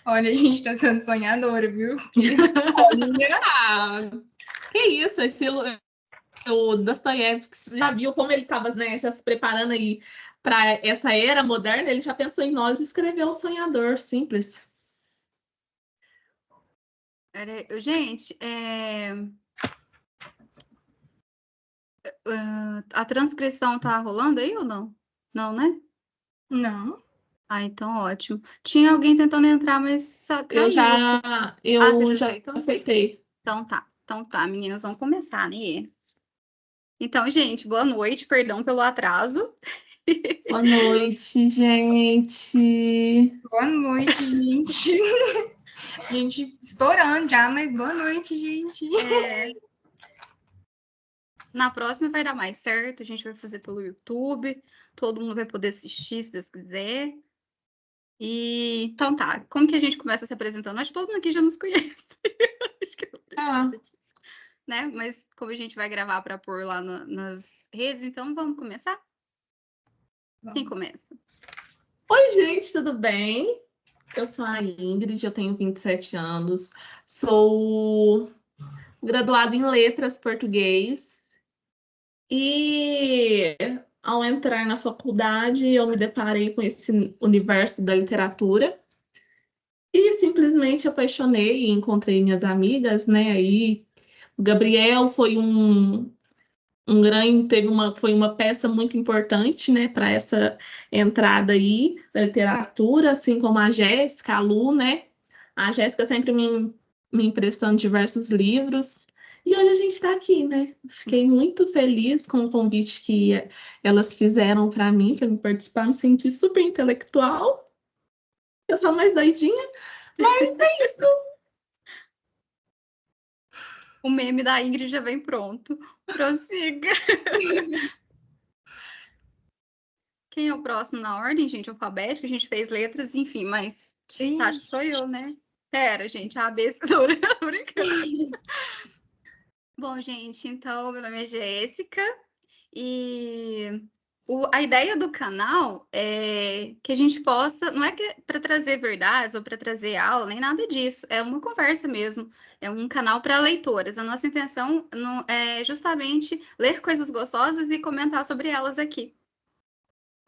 Olha, a gente tá sendo sonhadora, viu? Olha. Que isso, o Dostoiévski já viu como ele estava, né, já se preparando aí para essa era moderna, ele já pensou em nós e escreveu O Sonhador, simples. Gente, a transcrição tá rolando aí ou não? Não, né? Não. Então ótimo. Tinha alguém tentando entrar, mas caiu. Eu já aceitei. Então tá, meninas, vamos começar, né? Então, gente, boa noite, perdão pelo atraso. Boa noite, gente. Boa noite, gente. Gente, estourando já, mas boa noite, gente. Na próxima vai dar mais certo, a gente vai fazer pelo YouTube, todo mundo vai poder assistir, se Deus quiser. Então tá, como que a gente começa se apresentando? Acho que todo mundo aqui já nos conhece. Acho que não precisa disso, né? Mas como a gente vai gravar para pôr lá nas redes, então vamos começar? Quem começa? Oi, gente, tudo bem? Eu sou a Ingrid, eu tenho 27 anos, sou graduada em Letras Português e ao entrar na faculdade eu me deparei com esse universo da literatura e simplesmente apaixonei e encontrei minhas amigas, né? Aí o Gabriel foi foi uma peça muito importante, né, para essa entrada aí da literatura, assim como a Jéssica, a Lu, né? A Jéssica sempre me emprestando diversos livros. E hoje a gente está aqui, né? Fiquei muito feliz com o convite que elas fizeram para mim participar, me senti super intelectual. Eu sou mais doidinha, mas é isso. O meme da Ingrid já vem pronto. Prossiga. Quem é o próximo na ordem, gente? Alfabética, a gente fez letras, enfim, mas acho que sou eu, né? Pera, gente, a B, tô brincando. Bom, gente, então, meu nome é Jéssica e a ideia do canal é que a gente possa, não é que para trazer verdades ou para trazer aula, nem nada disso, é uma conversa mesmo, é um canal para leitoras. A nossa intenção é justamente ler coisas gostosas e comentar sobre elas aqui.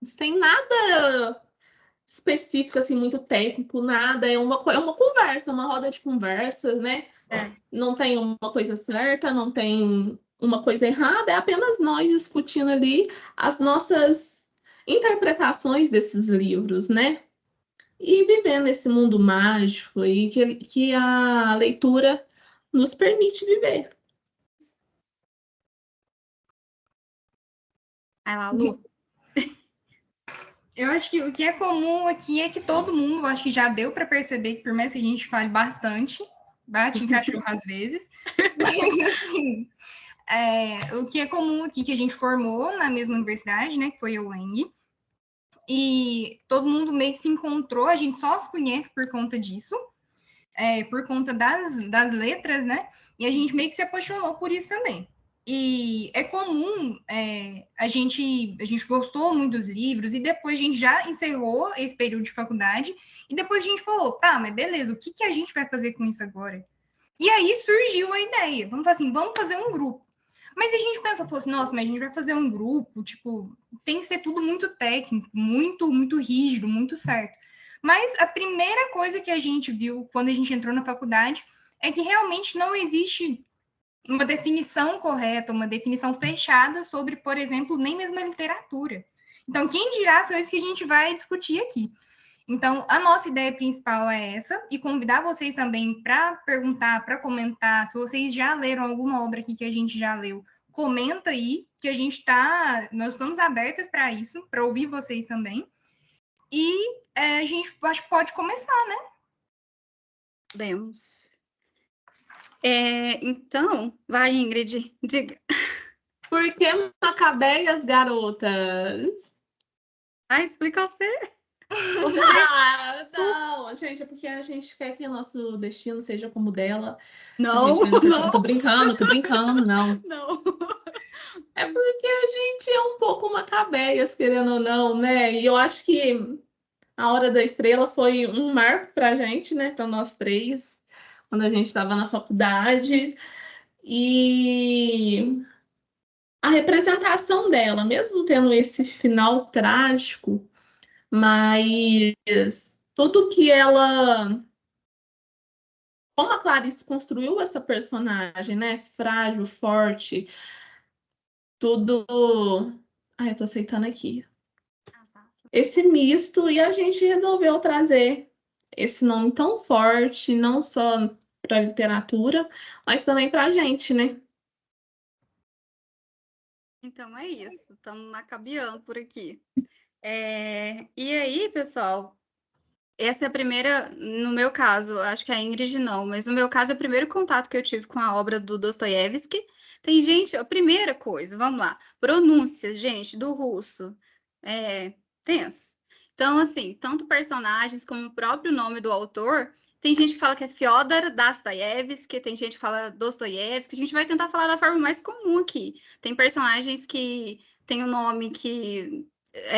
Sem nada específico, assim, muito técnico, nada. É uma conversa, uma roda de conversa, né? Não tem uma coisa certa, não tem uma coisa errada, é apenas nós discutindo ali as nossas interpretações desses livros, né? E vivendo esse mundo mágico aí que a leitura nos permite viver. Vai lá, Lu. Eu acho que o que é comum aqui é que todo mundo, acho que já deu para perceber que por mais que a gente fale bastante, bate em cachorro às vezes, mas assim, o que é comum aqui que a gente formou na mesma universidade, né, que foi a UENG, e todo mundo meio que se encontrou, a gente só se conhece por conta disso, por conta das letras, né, e a gente meio que se apaixonou por isso também. E é comum, a gente gostou muito dos livros, e depois a gente já encerrou esse período de faculdade, e depois a gente falou, tá, mas beleza, o que a gente vai fazer com isso agora? E aí surgiu a ideia, vamos fazer um grupo. Mas a gente pensou, falou assim, nossa, mas a gente vai fazer um grupo, tipo, tem que ser tudo muito técnico, muito rígido, muito certo. Mas a primeira coisa que a gente viu quando a gente entrou na faculdade é que realmente não existe uma definição correta, uma definição fechada sobre, por exemplo, nem mesmo a literatura. Então, quem dirá são esses que a gente vai discutir aqui. Então, a nossa ideia principal é essa, e convidar vocês também para perguntar, para comentar, se vocês já leram alguma obra aqui que a gente já leu, comenta aí, que nós estamos abertas para isso, para ouvir vocês também. E a gente acho que pode começar, né? Vamos. Então, vai, Ingrid, diga. Por que Macabeias, garotas? Explica você. Não, gente, é porque a gente quer que o nosso destino seja como o dela. Não, não. Tô brincando, não. Não. É porque a gente é um pouco Macabeias, querendo ou não, né? E eu acho que A Hora da Estrela foi um marco para a gente, né? Para nós três, quando a gente estava na faculdade. E a representação dela, mesmo tendo esse final trágico, mas tudo que ela. Como a Clarice construiu essa personagem, né? Frágil, forte, tudo. Ai, eu tô aceitando aqui. Esse misto, e a gente resolveu trazer esse nome tão forte, não só para a literatura, mas também para a gente, né? Então é isso, estamos macabeando por aqui. E aí, pessoal, essa é a primeira, no meu caso, acho que a Ingrid não, mas no meu caso é o primeiro contato que eu tive com a obra do Dostoiévski. Tem gente, a primeira coisa, vamos lá, pronúncia, gente, do russo, tenso. Então, assim, tanto personagens como o próprio nome do autor, tem gente que fala que é Fyodor Dostoiévski, tem gente que fala Dostoiévski, a gente vai tentar falar da forma mais comum aqui. Tem personagens que tem um nome que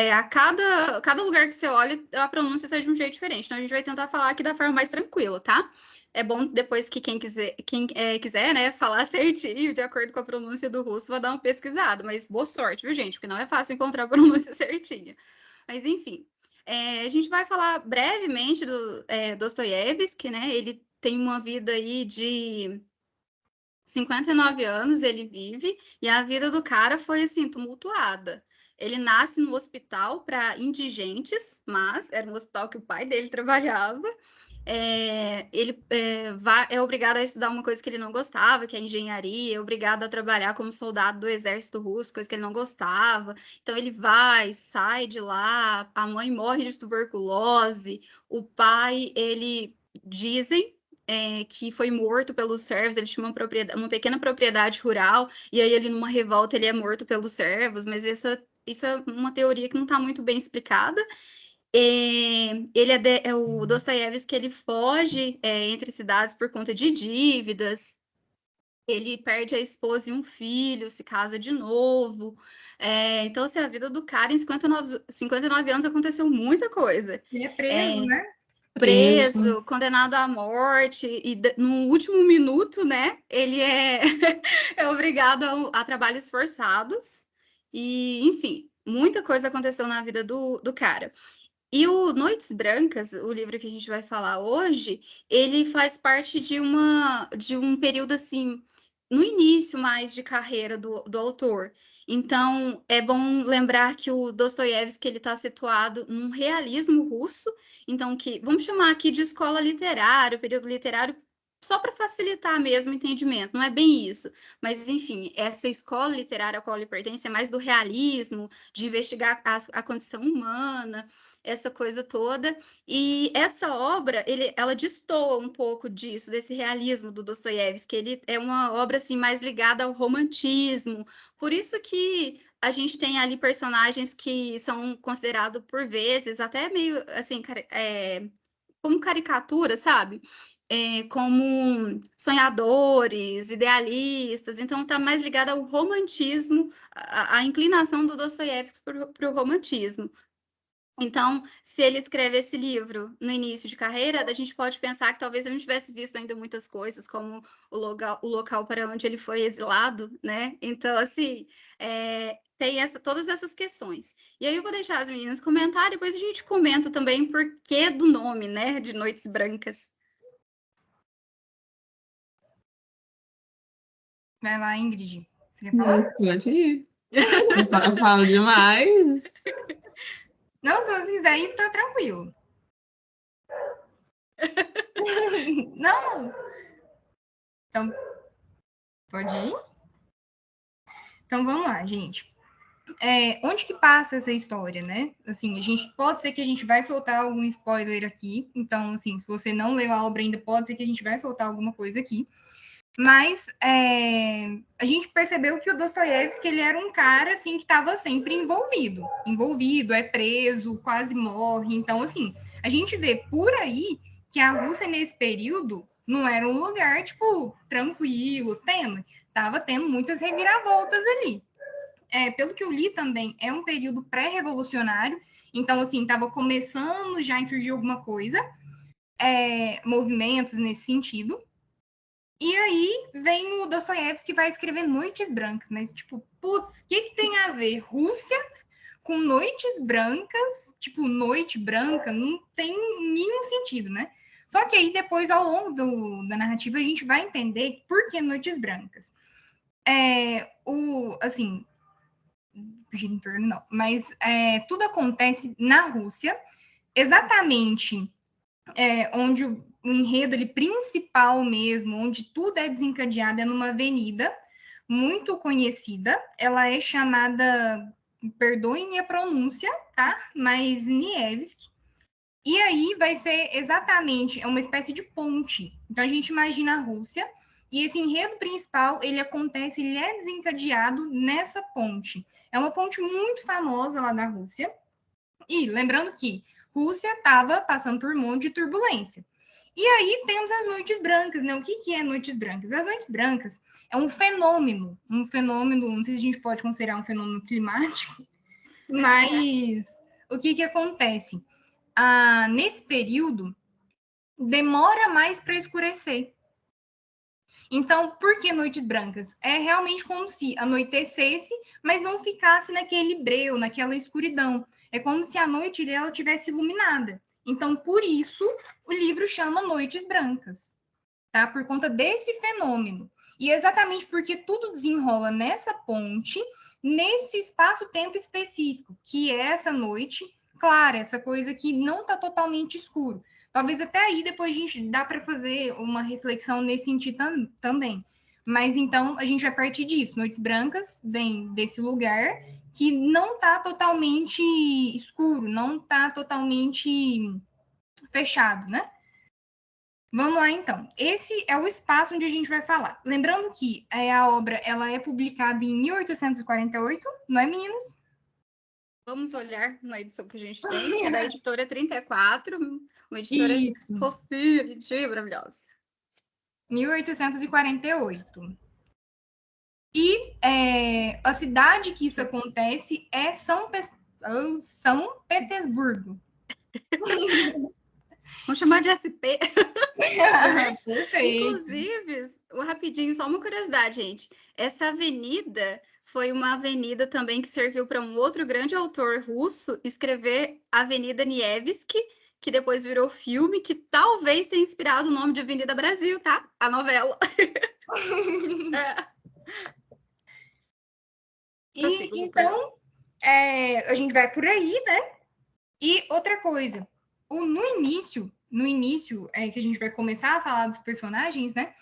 a cada lugar que você olha, a pronúncia está de um jeito diferente. Então, a gente vai tentar falar aqui da forma mais tranquila, tá? É bom depois que quem quiser, né, falar certinho, de acordo com a pronúncia do russo, vai dar uma pesquisada. Mas boa sorte, viu, gente? Porque não é fácil encontrar a pronúncia certinha. Mas, enfim. A gente vai falar brevemente do Dostoiévski, né? Ele tem uma vida aí de 59 anos, ele vive, e a vida do cara foi, assim, tumultuada. Ele nasce no hospital para indigentes, mas era um hospital que o pai dele trabalhava. Ele é obrigado a estudar uma coisa que ele não gostava, que é engenharia, é obrigado a trabalhar como soldado do exército russo, coisa que ele não gostava. Então ele vai, sai de lá, a mãe morre de tuberculose, o pai, ele dizem que foi morto pelos servos, ele tinha uma pequena propriedade rural, e aí ele numa revolta ele é morto pelos servos, mas isso é uma teoria que não está muito bem explicada. Ele é o Dostoiévski, ele foge entre cidades por conta de dívidas, ele perde a esposa e um filho, se casa de novo. Então, assim, a vida do cara em 59 anos aconteceu muita coisa. Ele é preso, né? Preso, condenado à morte, e no último minuto, né, ele é obrigado a trabalhos forçados, e, enfim, muita coisa aconteceu na vida do cara. E o Noites Brancas, o livro que a gente vai falar hoje, ele faz parte de um período, assim, no início mais de carreira do autor. Então, é bom lembrar que o Dostoiévski ele está situado num realismo russo, então vamos chamar aqui de escola literária, período literário, só para facilitar mesmo o entendimento, não é bem isso. Mas, enfim, essa escola literária a qual ele pertence é mais do realismo, de investigar a condição humana, essa coisa toda. E essa obra, ela destoa um pouco disso, desse realismo do Dostoiévski. Ele é uma obra assim mais ligada ao romantismo. Por isso que a gente tem ali personagens que são considerados por vezes até meio assim, como caricatura, sabe? Como sonhadores, idealistas, então está mais ligado ao romantismo, a inclinação do Dostoiévski para o romantismo. Então, se ele escreve esse livro no início de carreira, a gente pode pensar que talvez ele não tivesse visto ainda muitas coisas, como o local para onde ele foi exilado, né? Então, assim, tem todas essas questões. E aí eu vou deixar as meninas comentarem, depois a gente comenta também o porquê do nome, né, de Noites Brancas. Vai lá, Ingrid. Você quer falar? Pode ir. Eu falo demais. Não, se você quiser ir, tá tranquilo. Não. Então, pode ir? Então, vamos lá, gente. Onde que passa essa história, né? Assim, pode ser que a gente vai soltar algum spoiler aqui. Então, assim, se você não leu a obra ainda, pode ser que a gente vai soltar alguma coisa aqui. Mas a gente percebeu que o Dostoiévski, ele era um cara, assim, que estava sempre envolvido, é preso, quase morre. Então, assim, a gente vê por aí que a Rússia, nesse período, não era um lugar, tipo, tranquilo, estava tendo muitas reviravoltas ali. Pelo que eu li também, é um período pré-revolucionário, Então, assim, estava começando já a surgir alguma coisa, movimentos nesse sentido. E aí vem o Dostoiévski que vai escrever Noites Brancas, mas tipo, putz, o que tem a ver Rússia com Noites Brancas? Tipo, noite branca, não tem mínimo sentido, né? Só que aí depois, ao longo da narrativa, a gente vai entender por que Noites Brancas. Assim, fugindo em torno, não, mas tudo acontece na Rússia, exatamente onde o enredo ele, principal mesmo, onde tudo é desencadeado, é numa avenida muito conhecida. Ela é chamada, perdoem minha pronúncia, tá? Mas Nevsky. E aí vai ser exatamente uma espécie de ponte. Então a gente imagina a Rússia e esse enredo principal ele acontece, ele é desencadeado nessa ponte. É uma ponte muito famosa lá da Rússia. E lembrando que Rússia estava passando por um monte de turbulência. E aí temos as noites brancas, né? O que é noites brancas? As noites brancas é um fenômeno, não sei se a gente pode considerar um fenômeno climático, mas o que acontece? Nesse período, demora mais para escurecer. Então, por que noites brancas? É realmente como se anoitecesse, mas não ficasse naquele breu, naquela escuridão. É como se a noite dela tivesse iluminada. Então, por isso, o livro chama Noites Brancas, tá? Por conta desse fenômeno. E exatamente porque tudo desenrola nessa ponte, nesse espaço-tempo específico, que é essa noite clara, essa coisa que não está totalmente escuro. Talvez até aí depois a gente dá para fazer uma reflexão nesse sentido também. Mas então a gente vai partir disso. Noites Brancas vem desse lugar que não está totalmente escuro, não está totalmente fechado, né? Vamos lá, então. Esse é o espaço onde a gente vai falar. Lembrando que a obra ela é publicada em 1848, não é, meninas? Vamos olhar na edição que a gente tem, que é da editora 34, uma editora fofinha, bonitinha, maravilhosa. 1848. E a cidade que isso acontece é São Petersburgo. Vamos chamar de SP. Perfeito. Inclusive, rapidinho, só uma curiosidade, gente. Essa avenida foi uma avenida também que serviu para um outro grande autor russo escrever Avenida Nevsky, que depois virou filme, que talvez tenha inspirado o nome de Avenida Brasil, tá? A novela. E então, a gente vai por aí, né? E outra coisa, no início que a gente vai começar a falar dos personagens, né?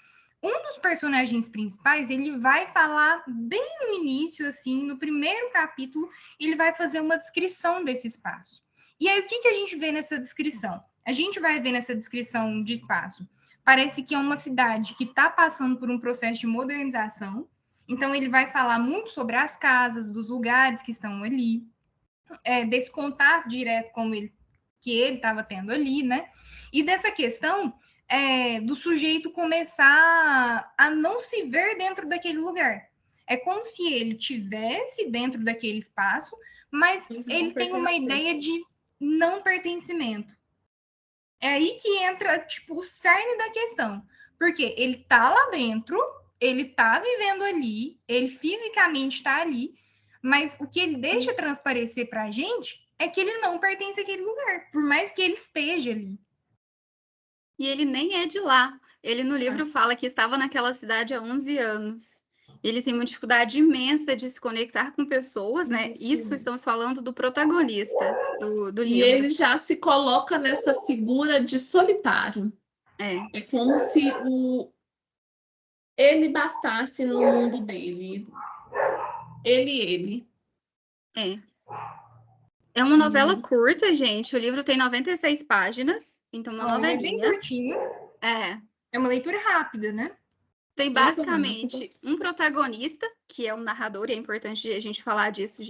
Um dos personagens principais, ele vai falar bem no início, assim, no primeiro capítulo, ele vai fazer uma descrição desse espaço. E aí, o que a gente vê nessa descrição? A gente vai ver nessa descrição de espaço. Parece que é uma cidade que está passando por um processo de modernização. Então, ele vai falar muito sobre as casas, dos lugares que estão ali, desse contato direto que ele estava tendo ali, né? E dessa questão do sujeito começar a não se ver dentro daquele lugar. É como se ele tivesse dentro daquele espaço, mas ele tem uma ideia de não pertencimento. É aí que entra, tipo, o cerne da questão. Porque ele tá lá dentro, ele tá vivendo ali, ele fisicamente tá ali, mas o que ele deixa transparecer pra gente é que ele não pertence àquele lugar, por mais que ele esteja ali. E ele nem é de lá. Ele no livro fala que estava naquela cidade há 11 anos. Ele tem uma dificuldade imensa de se conectar com pessoas, né? Isso estamos falando do protagonista do livro. E ele já se coloca nessa figura de solitário. É como se ele bastasse no mundo dele. Ele. É uma novela curta, gente. O livro tem 96 páginas, então uma novelinha. É bem curtinho. É uma leitura rápida, né? Tem basicamente um protagonista, que é um narrador, e é importante a gente falar disso,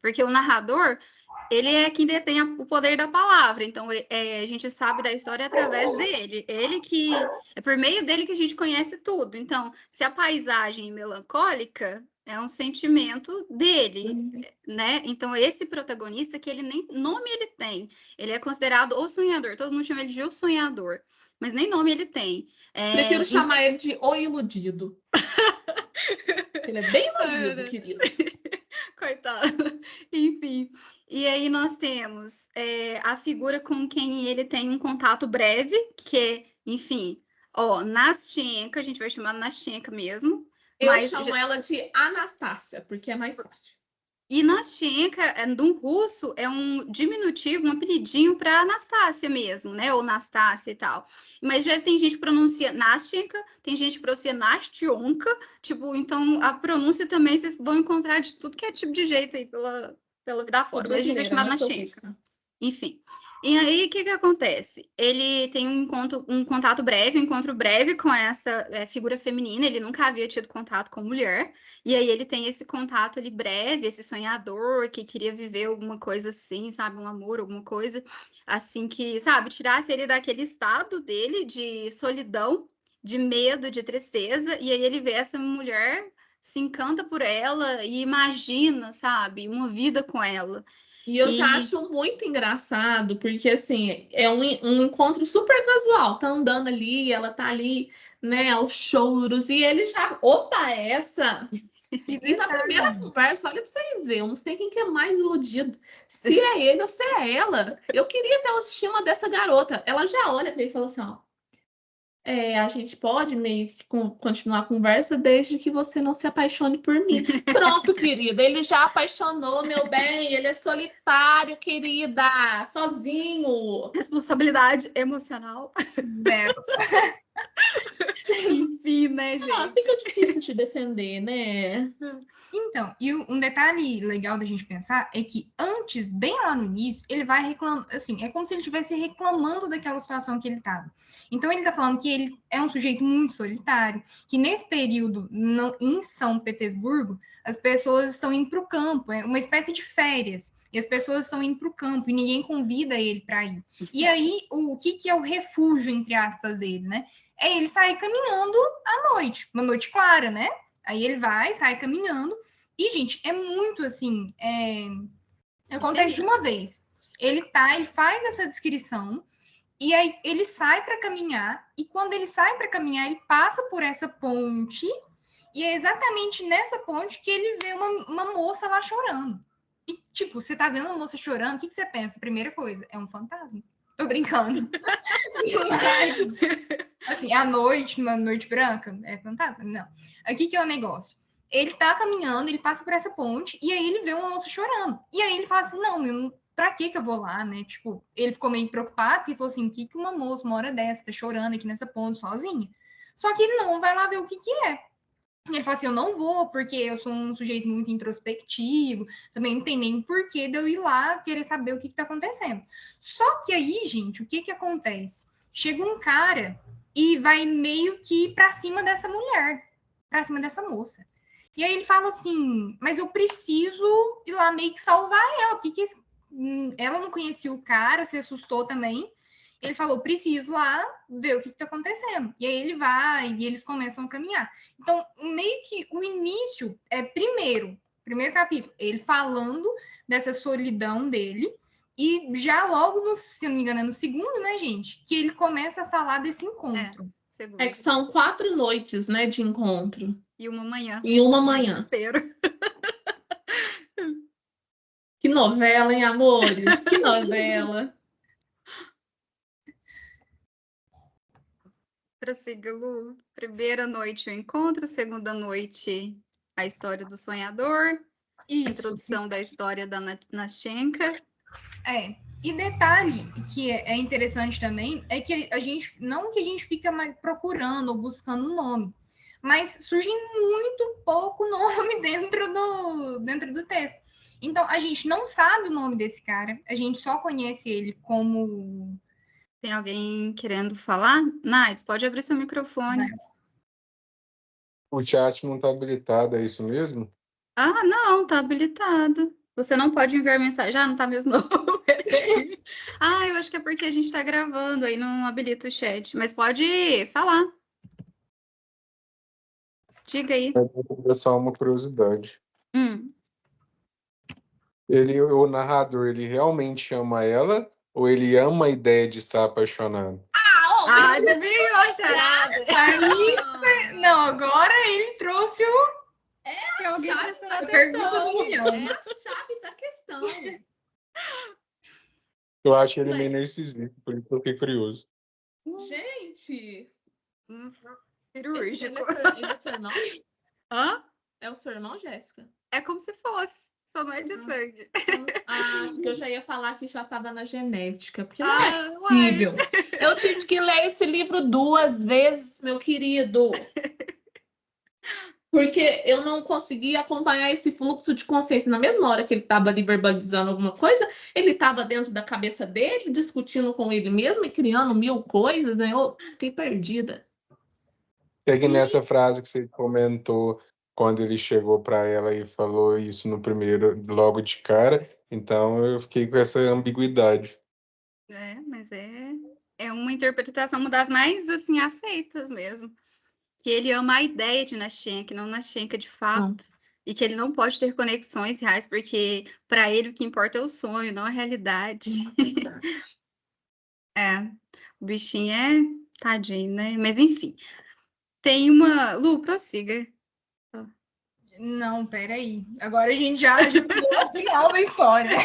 porque o narrador, ele é quem detém o poder da palavra, então a gente sabe da história através dele. É por meio dele que a gente conhece tudo. Então, se a paisagem é melancólica, É um sentimento dele, né? Então, esse protagonista, que ele nem nome ele tem. Ele é considerado o sonhador. Todo mundo chama ele de o sonhador. Mas nem nome ele tem. Prefiro chamar ele de o iludido. Ele é bem iludido, querido. Coitado. Enfim. E aí nós temos a figura com quem ele tem um contato breve, que, enfim, Nastyenka, a gente vai chamar Nastyenka mesmo. Eu chamo ela de Anastácia, porque é mais fácil. E Nastyenka, no russo, é um diminutivo, um apelidinho para Anastácia mesmo, né? Ou Nastácia e tal. Mas já tem gente que pronuncia Nastyenka, tem gente que pronuncia Nastionka. Tipo, então a pronúncia também vocês vão encontrar de tudo que é tipo de jeito aí pela vida fora. Mas a gente vai chamar Nastyenka. Enfim. E aí, o que acontece? Ele tem um contato breve, um encontro breve com essa figura feminina. Ele nunca havia tido contato com mulher. E aí ele tem esse contato ali breve, esse sonhador que queria viver alguma coisa assim, sabe? Um amor, alguma coisa assim que, sabe? Tirasse ele daquele estado dele de solidão, de medo, de tristeza. E aí ele vê essa mulher, se encanta por ela e imagina, sabe? Uma vida com ela. E eu já acho muito engraçado, porque, assim, é um encontro super casual. Tá andando ali, ela tá ali, né, aos choros, e ele já... Opa, essa! E na primeira conversa, olha pra vocês verem, eu não sei quem que é mais iludido. Se é ele ou se é ela. Eu queria ter a estima dessa garota. Ela já olha pra ele e fala assim, ó... a gente pode meio que continuar a conversa desde que você não se apaixone por mim. Pronto, querida, ele já apaixonou, meu bem, ele é solitário, querida, sozinho. Responsabilidade emocional. Zero. Enfim, né, gente? Fica difícil te defender, né? Então, e um detalhe legal da gente pensar é que antes, bem lá no início, ele vai reclamar, assim, é como se ele estivesse reclamando daquela situação que ele estava. Então, ele está falando que ele é um sujeito muito solitário, que nesse período, em São Petersburgo, as pessoas estão indo para o campo, é uma espécie de férias, e as pessoas estão indo para o campo e ninguém convida ele para ir. E aí, o que é o refúgio, entre aspas, dele, né? É ele sair caminhando à noite, uma noite clara, né? Aí ele vai, sai caminhando. E, gente, é muito assim. Acontece de uma vez. Ele faz essa descrição. E aí ele sai para caminhar. E quando ele sai para caminhar, ele passa por essa ponte. E é exatamente nessa ponte que ele vê uma moça lá chorando. E, tipo, você tá vendo uma moça chorando, o que você pensa? Primeira coisa, é um fantasma. Tô brincando. Assim, à noite, numa noite branca, é fantasma? Não. Aqui que é o negócio. Ele tá caminhando, ele passa por essa ponte, e aí ele vê uma moça chorando. E aí ele fala assim, não, pra que eu vou lá, né? Tipo, ele ficou meio preocupado, porque ele falou assim, que uma moça, uma hora dessa, tá chorando aqui nessa ponte, sozinha? Só que ele não vai lá ver o que é. Ele fala assim, eu não vou, porque eu sou um sujeito muito introspectivo, também não tem nem porquê de eu ir lá querer saber o que tá acontecendo. Só que aí, gente, o que acontece? Chega um cara e vai meio que pra cima dessa mulher, pra cima dessa moça. E aí ele fala assim, mas eu preciso ir lá meio que salvar ela, porque ela não conhecia o cara, se assustou também. Ele falou, preciso lá ver o que está acontecendo. E aí ele vai e eles começam a caminhar. Então, meio que o início é primeiro capítulo, ele falando dessa solidão dele, e já logo, se não me engano, é no segundo, né, gente, que ele começa a falar desse encontro. É que são 4 noites, né, de encontro. E uma manhã. E uma manhã. Desespero. Que novela, hein, amores? Que novela. Prossiga, Lu. Primeira noite o encontro, segunda noite a história do sonhador, introdução da história da Nastyenka. E detalhe que é interessante também é que a gente, não que a gente fica mais procurando ou buscando um nome, mas surge muito pouco nome dentro do texto. Então, a gente não sabe o nome desse cara, a gente só conhece ele como... Tem alguém querendo falar? Naides, pode abrir seu microfone. O chat não está habilitado, é isso mesmo? Ah, não, tá habilitado. Você não pode enviar mensagem. Já não tá mesmo, não. Eu acho que é porque a gente tá gravando, aí não habilita o chat. Mas pode falar. Diga aí. É só uma curiosidade. Hum. O narrador, ele realmente ama ela ou ele ama a ideia de estar apaixonado? Adivinhou, charada. Aí, não, agora ele trouxe Tem alguém chave prestando da pergunta do atenção. milhão. É a chave da questão. Eu acho ele meio narcisista, por isso eu fiquei curioso. Gente, Cirúrgico. ele é seu irmão? Hã? É o seu irmão, Jéssica? É como se fosse. Só não é de sangue. Porque eu já ia falar que já estava na genética. Porque não Ah, é possível. Eu tive que ler esse livro 2 vezes, meu querido. Porque eu não conseguia acompanhar esse fluxo de consciência. Na mesma hora que ele estava ali verbalizando alguma coisa, ele estava dentro da cabeça dele, discutindo com ele mesmo e criando 1000 coisas. Eu fiquei perdida. É que nessa frase que você comentou, quando ele chegou para ela e falou isso no primeiro, logo de cara, então eu fiquei com essa ambiguidade. Mas é uma interpretação, uma das mais, assim, aceitas mesmo. Que ele ama a ideia de Nashenka, não Nashenka de fato. E que ele não pode ter conexões reais, porque para ele o que importa é o sonho, não a realidade. O bichinho é tadinho, né? Mas enfim. Tem uma... Lu, prossiga. Não, peraí. Agora a gente já pulou ao final da história.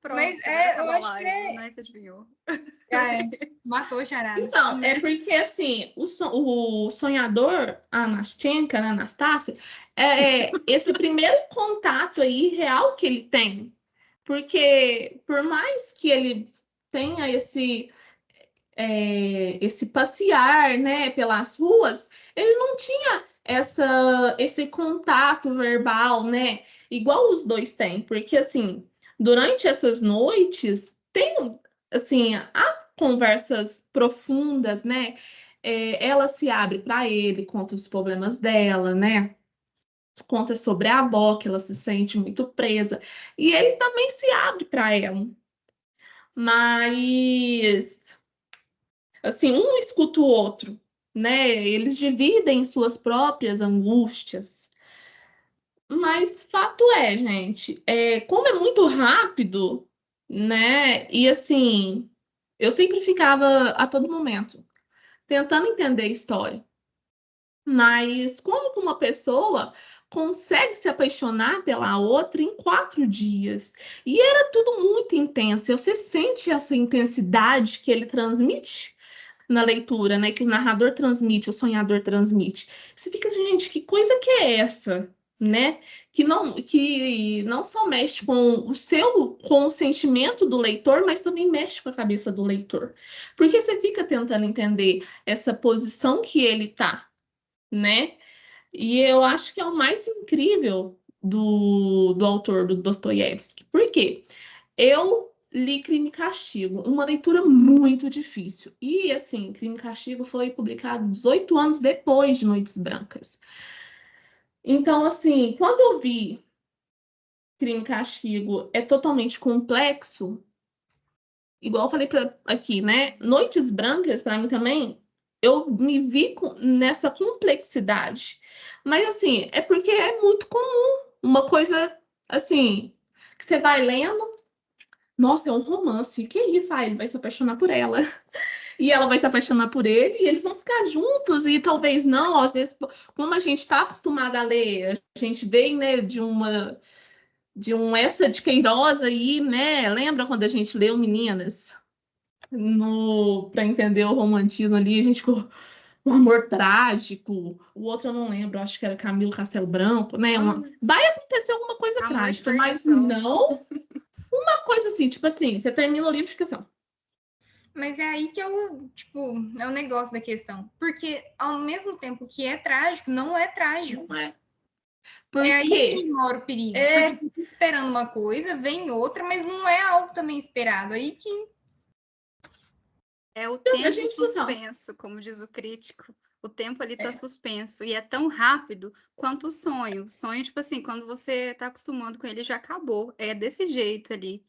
Pronto, Mas eu acho que Não, você adivinhou. Matou a charada. Então, é porque, assim, o sonhador, a Anashenka, né, Anastácia, esse primeiro contato aí real que ele tem. Porque, por mais que ele tenha esse passear, né, pelas ruas, ele não tinha esse contato verbal, né, igual os dois têm. Porque, assim, durante essas noites, tem, assim, há conversas profundas, né? Ela se abre para ele, conta os problemas dela, né? Conta sobre a avó, que ela se sente muito presa. E ele também se abre para ela. Mas, assim, um escuta o outro, né? Eles dividem suas próprias angústias. Mas fato é, gente, como é muito rápido, né? E assim, eu sempre ficava a todo momento tentando entender a história. Mas como que uma pessoa consegue se apaixonar pela outra em 4 dias? E era tudo muito intenso. Você sente essa intensidade que ele transmite na leitura, né? Que o narrador transmite, o sonhador transmite. Você fica assim, gente, que coisa que é essa? Né? Que não só mexe com o sentimento do leitor, mas também mexe com a cabeça do leitor. Porque você fica tentando entender essa posição que ele tá, né? E eu acho que é o mais incrível do autor, do Dostoiévski. Por quê? Eu li Crime e Castigo, uma leitura muito difícil. E, assim, Crime e Castigo foi publicado 18 anos depois de Noites Brancas. Então, assim, quando eu vi Crime e Castigo é totalmente complexo, igual eu falei aqui, né? Noites Brancas, para mim também, eu me vi nessa complexidade. Mas, assim, é porque é muito comum. Uma coisa, assim, que você vai lendo, nossa, é um romance. Que isso? Ele vai se apaixonar por ela. E ela vai se apaixonar por ele. E eles vão ficar juntos. E talvez não. Às vezes, como a gente está acostumada a ler, a gente vem, né, de um Essa de Queiroz aí, né? Lembra quando a gente leu Meninas? Para entender o romantismo ali, a gente ficou um amor trágico. O outro eu não lembro, acho que era Camilo Castelo Branco, né? Vai acontecer alguma coisa Amor de trágica, mas perdição. não uma coisa assim, tipo assim, você termina o livro e fica assim, ó. Mas é aí que é o negócio da questão. Porque ao mesmo tempo que é trágico, não é trágico. Não é. É aí Porque que mora o perigo. Porque você tá esperando uma coisa, vem outra, mas não é algo também esperado. Aí que É o tempo gente suspenso, como diz o crítico. O tempo ali tá suspenso. E é tão rápido quanto o sonho. O sonho, tipo assim, quando você tá acostumando com ele, já acabou. É desse jeito ali.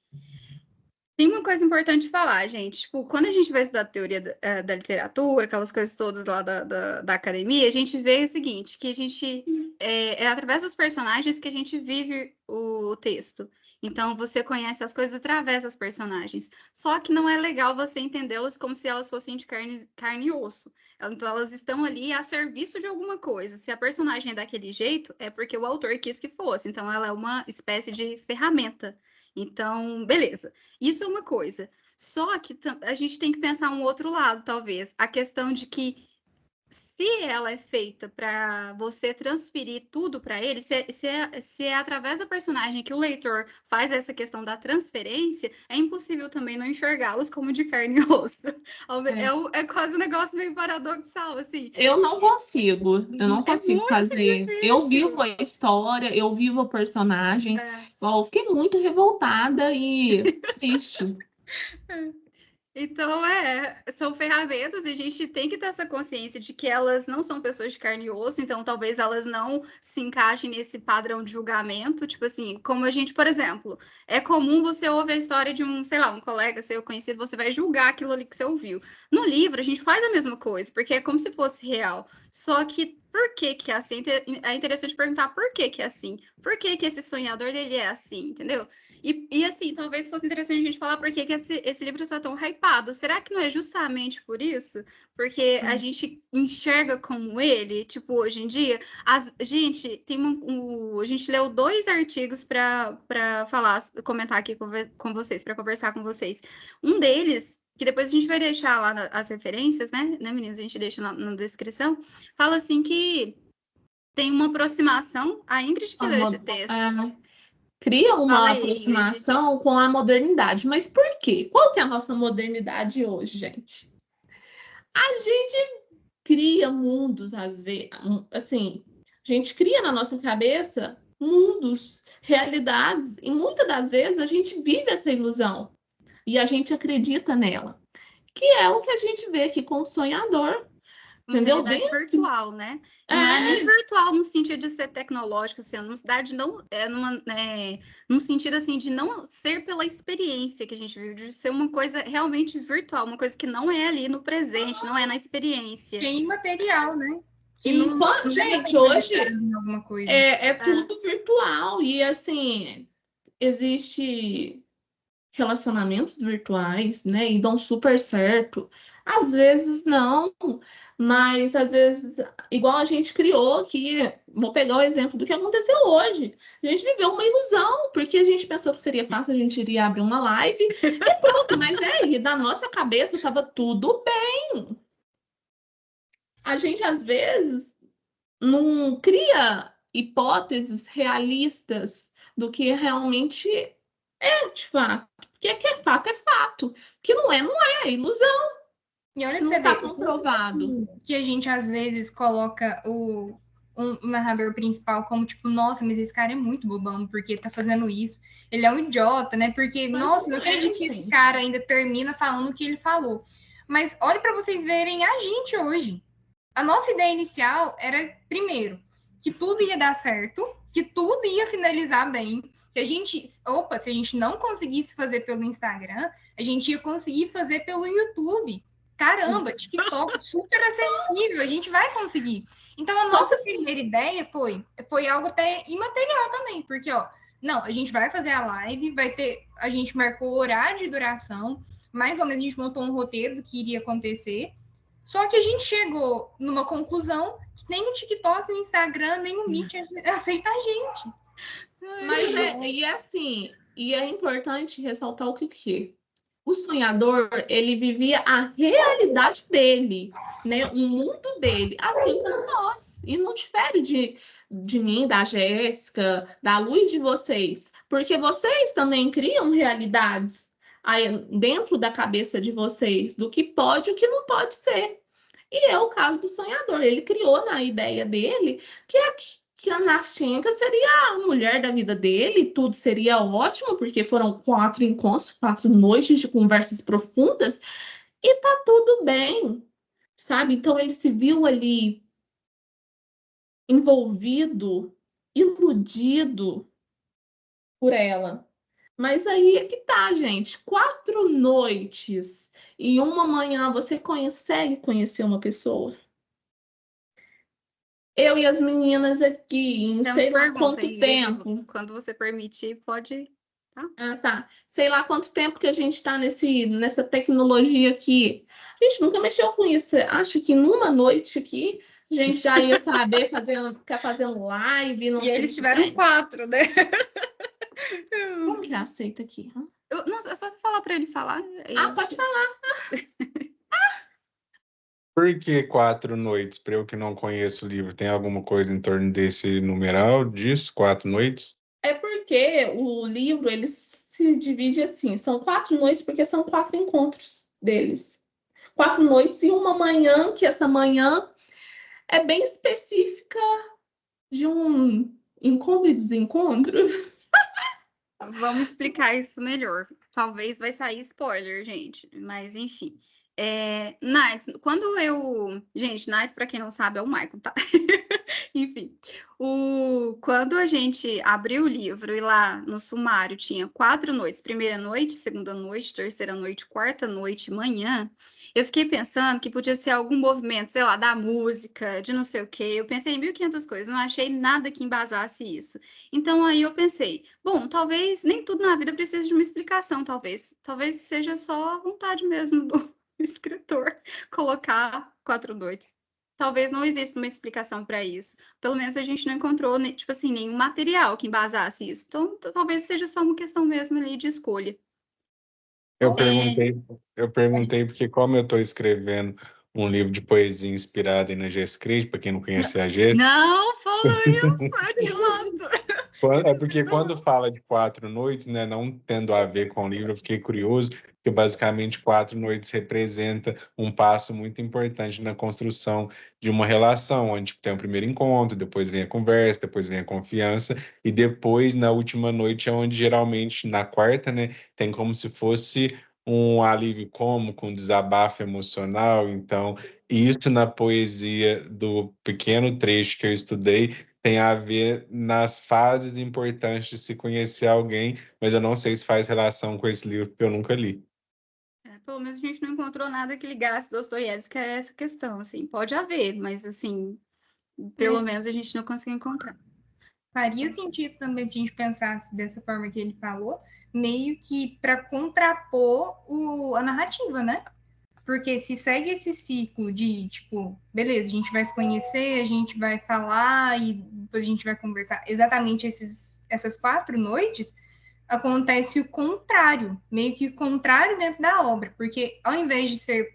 Tem uma coisa importante de falar, gente. Tipo, quando a gente vai estudar teoria da literatura, aquelas coisas todas lá da academia, a gente vê o seguinte, que a gente é através dos personagens que a gente vive o texto. Então, você conhece as coisas através das personagens. Só que não é legal você entendê-las como se elas fossem de carne e osso. Então, elas estão ali a serviço de alguma coisa. Se a personagem é daquele jeito, é porque o autor quis que fosse. Então, ela é uma espécie de ferramenta. Então, beleza. Isso é uma coisa. Só que a gente tem que pensar um outro lado, talvez. A questão de que se ela é feita para você transferir tudo para ele, se é através da personagem que o leitor faz essa questão da transferência, é impossível também não enxergá-los como de carne e osso. É quase um negócio meio paradoxal, assim. Eu não consigo fazer. Difícil. Eu vivo a história, eu vivo o personagem. Eu fiquei muito revoltada e triste. Então, são ferramentas e a gente tem que ter essa consciência de que elas não são pessoas de carne e osso, então talvez elas não se encaixem nesse padrão de julgamento, tipo assim, como a gente, por exemplo, é comum você ouvir a história de um, sei lá, um colega seu conhecido, você vai julgar aquilo ali que você ouviu. No livro, a gente faz a mesma coisa, porque é como se fosse real, só que por que que é assim? É interessante perguntar por que que é assim, por que que esse sonhador, ele é assim, entendeu? E assim, talvez fosse interessante a gente falar por que esse livro tá tão hypado. Será que não é justamente por isso? Porque a gente enxerga como ele, tipo, hoje em dia. Gente, a gente leu 2 artigos para comentar aqui com vocês, para conversar com vocês. Um deles, que depois a gente vai deixar lá as referências, né, meninas? A gente deixa na descrição. Fala assim que tem uma aproximação. A Ingrid que leu esse texto. Cria uma Fala aí, aproximação com a modernidade. Mas por quê? Qual que é a nossa modernidade hoje, gente? A gente cria mundos, às vezes, assim, a gente cria na nossa cabeça mundos, realidades, e muitas das vezes a gente vive essa ilusão e a gente acredita nela, que é o que a gente vê aqui com o sonhador. Entendeu? Realidade virtual, né? E não é nem virtual no sentido de ser tecnológico, assim, numa cidade não num sentido assim de não ser pela experiência que a gente vive, de ser uma coisa realmente virtual, uma coisa que não é ali no presente, não é na experiência. Que é imaterial, né? Que gente, hoje alguma coisa. É tudo virtual e assim existe relacionamentos virtuais, né? E dão super certo. Às vezes não, mas às vezes, igual a gente criou aqui, vou pegar o exemplo do que aconteceu hoje. A gente viveu uma ilusão, porque a gente pensou que seria fácil, a gente iria abrir uma live e pronto, mas aí, da nossa cabeça estava tudo bem. A gente, às vezes, não cria hipóteses realistas do que realmente é de fato. Porque que é fato. Que não é ilusão. E olha Isso que não você está vê, comprovado. Que a gente às vezes coloca um narrador principal como tipo, nossa, mas esse cara é muito bobão, porque tá fazendo isso. Ele é um idiota, né? Porque, Mas nossa, não acredito que esse cara ainda termina falando o que ele falou. Mas olha para vocês verem a gente hoje. A nossa ideia inicial era, primeiro, que tudo ia dar certo, que tudo ia finalizar bem, que a gente, se a gente não conseguisse fazer pelo Instagram, a gente ia conseguir fazer pelo YouTube. Caramba, TikTok super acessível, a gente vai conseguir. Então a nossa primeira ideia foi algo até imaterial também, porque não, a gente vai fazer a live, a gente marcou o horário de duração, mais ou menos a gente montou um roteiro do que iria acontecer. Só que a gente chegou numa conclusão que nem o TikTok, o Instagram, nem o Meet aceita a gente. Mas é importante ressaltar o que o sonhador, ele vivia a realidade dele, né? O mundo dele, assim como nós. E não difere de mim, da Jéssica, da Lu e de vocês. Porque vocês também criam realidades aí dentro da cabeça de vocês, do que pode e o que não pode ser. E é o caso do sonhador. Ele criou na ideia dele que a Nastinka seria a mulher da vida dele, tudo seria ótimo, porque foram 4 encontros, 4 noites de conversas profundas, e tá tudo bem, sabe? Então ele se viu ali envolvido, iludido por ela. Mas aí é que tá, gente. 4 noites e uma manhã você consegue conhecer uma pessoa? Eu e as meninas aqui, em Temos sei lá pergunta, quanto Ingrid. tempo. Quando você permitir, pode. Tá? Ah, tá. Sei lá quanto tempo que a gente tá nessa tecnologia aqui. A gente nunca mexeu com isso. Acho que numa noite aqui, a gente já ia saber ficar fazendo live, não E sei eles o que tiveram tem. 4, né? Como que aceita aqui? Hã? Não, é só falar para ele falar. Ah, pode falar. Por que 4 noites? Para eu que não conheço o livro, tem alguma coisa em torno desse numeral disso? 4 noites? É porque o livro ele se divide assim, são 4 noites porque são 4 encontros deles. 4 noites e uma manhã, que essa manhã é bem específica de um encontro e desencontro. Vamos explicar isso melhor. Talvez vai sair spoiler, gente. Mas, enfim. Nights, quando eu... Gente, Nights, para quem não sabe, é o Michael, tá? Enfim. Quando a gente abriu o livro e lá no sumário tinha 4 noites. Primeira noite, segunda noite, terceira noite, quarta noite, manhã. Eu fiquei pensando que podia ser algum movimento, sei lá, da música, de não sei o quê. Eu pensei em 1.500 coisas. Não achei nada que embasasse isso. Então, aí eu pensei, bom, talvez nem tudo na vida precise de uma explicação, talvez seja só a vontade mesmo do escritor colocar 4 noites. Talvez não exista uma explicação para isso. Pelo menos a gente não encontrou, tipo assim, nenhum material que embasasse isso. Então, talvez seja só uma questão mesmo ali de escolha. Eu perguntei porque como eu estou escrevendo um livro de poesia inspirado em na Jéssica Crespo, para quem não conhece a Jéssica. Não fala isso, que lado. É porque quando fala de 4 noites, né, não tendo a ver com o livro, eu fiquei curioso, porque basicamente 4 noites representa um passo muito importante na construção de uma relação, onde tem o primeiro encontro, depois vem a conversa, depois vem a confiança, e depois, na última noite, é onde geralmente, na quarta, né, tem como se fosse um alívio cômico, com desabafo emocional. Então, isso na poesia do pequeno trecho que eu estudei tem a ver nas fases importantes de se conhecer alguém, mas eu não sei se faz relação com esse livro, porque eu nunca li. Pelo menos a gente não encontrou nada que ligasse Dostoiévski a essa questão, assim. Pode haver, mas, assim, pelo menos a gente não conseguiu encontrar. Faria sentido também se a gente pensasse dessa forma que ele falou, meio que para contrapor a narrativa, né? Porque se segue esse ciclo de, tipo, beleza, a gente vai se conhecer, a gente vai falar e depois a gente vai conversar, exatamente essas 4 noites, acontece o contrário, meio que o contrário dentro da obra, porque ao invés de ser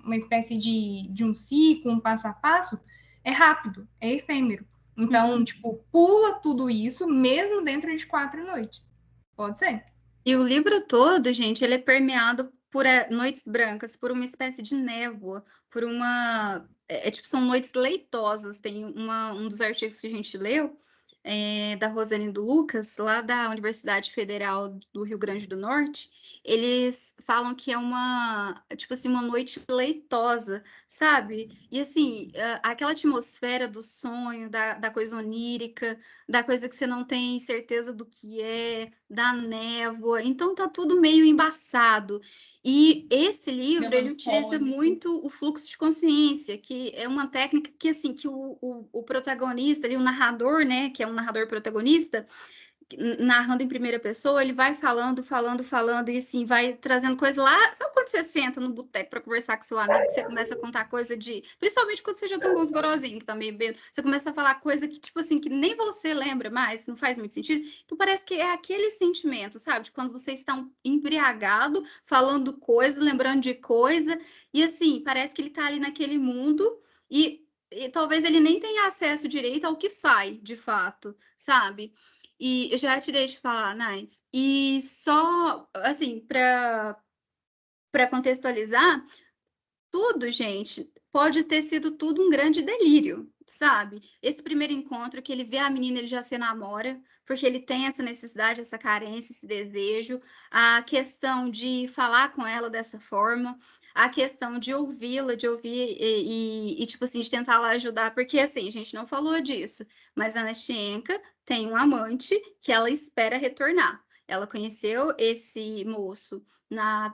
uma espécie de um ciclo, um passo a passo, é rápido, é efêmero. Então, tipo, pula tudo isso, mesmo dentro de 4 noites. Pode ser. E o livro todo, gente, ele é permeado por noites brancas, por uma espécie de névoa, por uma... tipo, são noites leitosas. Tem um dos artigos que a gente leu, da Rosane e do Lucas, lá da Universidade Federal do Rio Grande do Norte, eles falam que é tipo assim, uma noite leitosa, sabe? E assim, aquela atmosfera do sonho, da coisa onírica, da coisa que você não tem certeza do que é, da névoa, então tá tudo meio embaçado. E esse livro, ele utiliza muito o fluxo de consciência, que é uma técnica que, assim, que o protagonista, ali, o narrador, né, que é um narrador protagonista, narrando em primeira pessoa, ele vai falando, e assim, vai trazendo coisa lá. Sabe quando você senta no boteco para conversar com seu amigo, você começa a contar coisa de... Principalmente quando você já tomou uns gorozinhos, que tá meio bêbado, você começa a falar coisa que, tipo assim, que nem você lembra mais, não faz muito sentido. Então parece que é aquele sentimento, sabe? De quando você está embriagado, falando coisa, lembrando de coisa, e assim, parece que ele tá ali naquele mundo e talvez ele nem tenha acesso direito ao que sai, de fato, sabe? E eu já te deixo falar, Nights. E só, assim, para contextualizar, tudo, gente, pode ter sido tudo um grande delírio, sabe? Esse primeiro encontro que ele vê a menina, ele já se namora, porque ele tem essa necessidade, essa carência, esse desejo, a questão de falar com ela dessa forma, a questão de ouvi-la, de ouvir tipo assim, de tentar lá ajudar, porque assim, a gente não falou disso, mas a Nestienka tem um amante que ela espera retornar. Ela conheceu esse moço na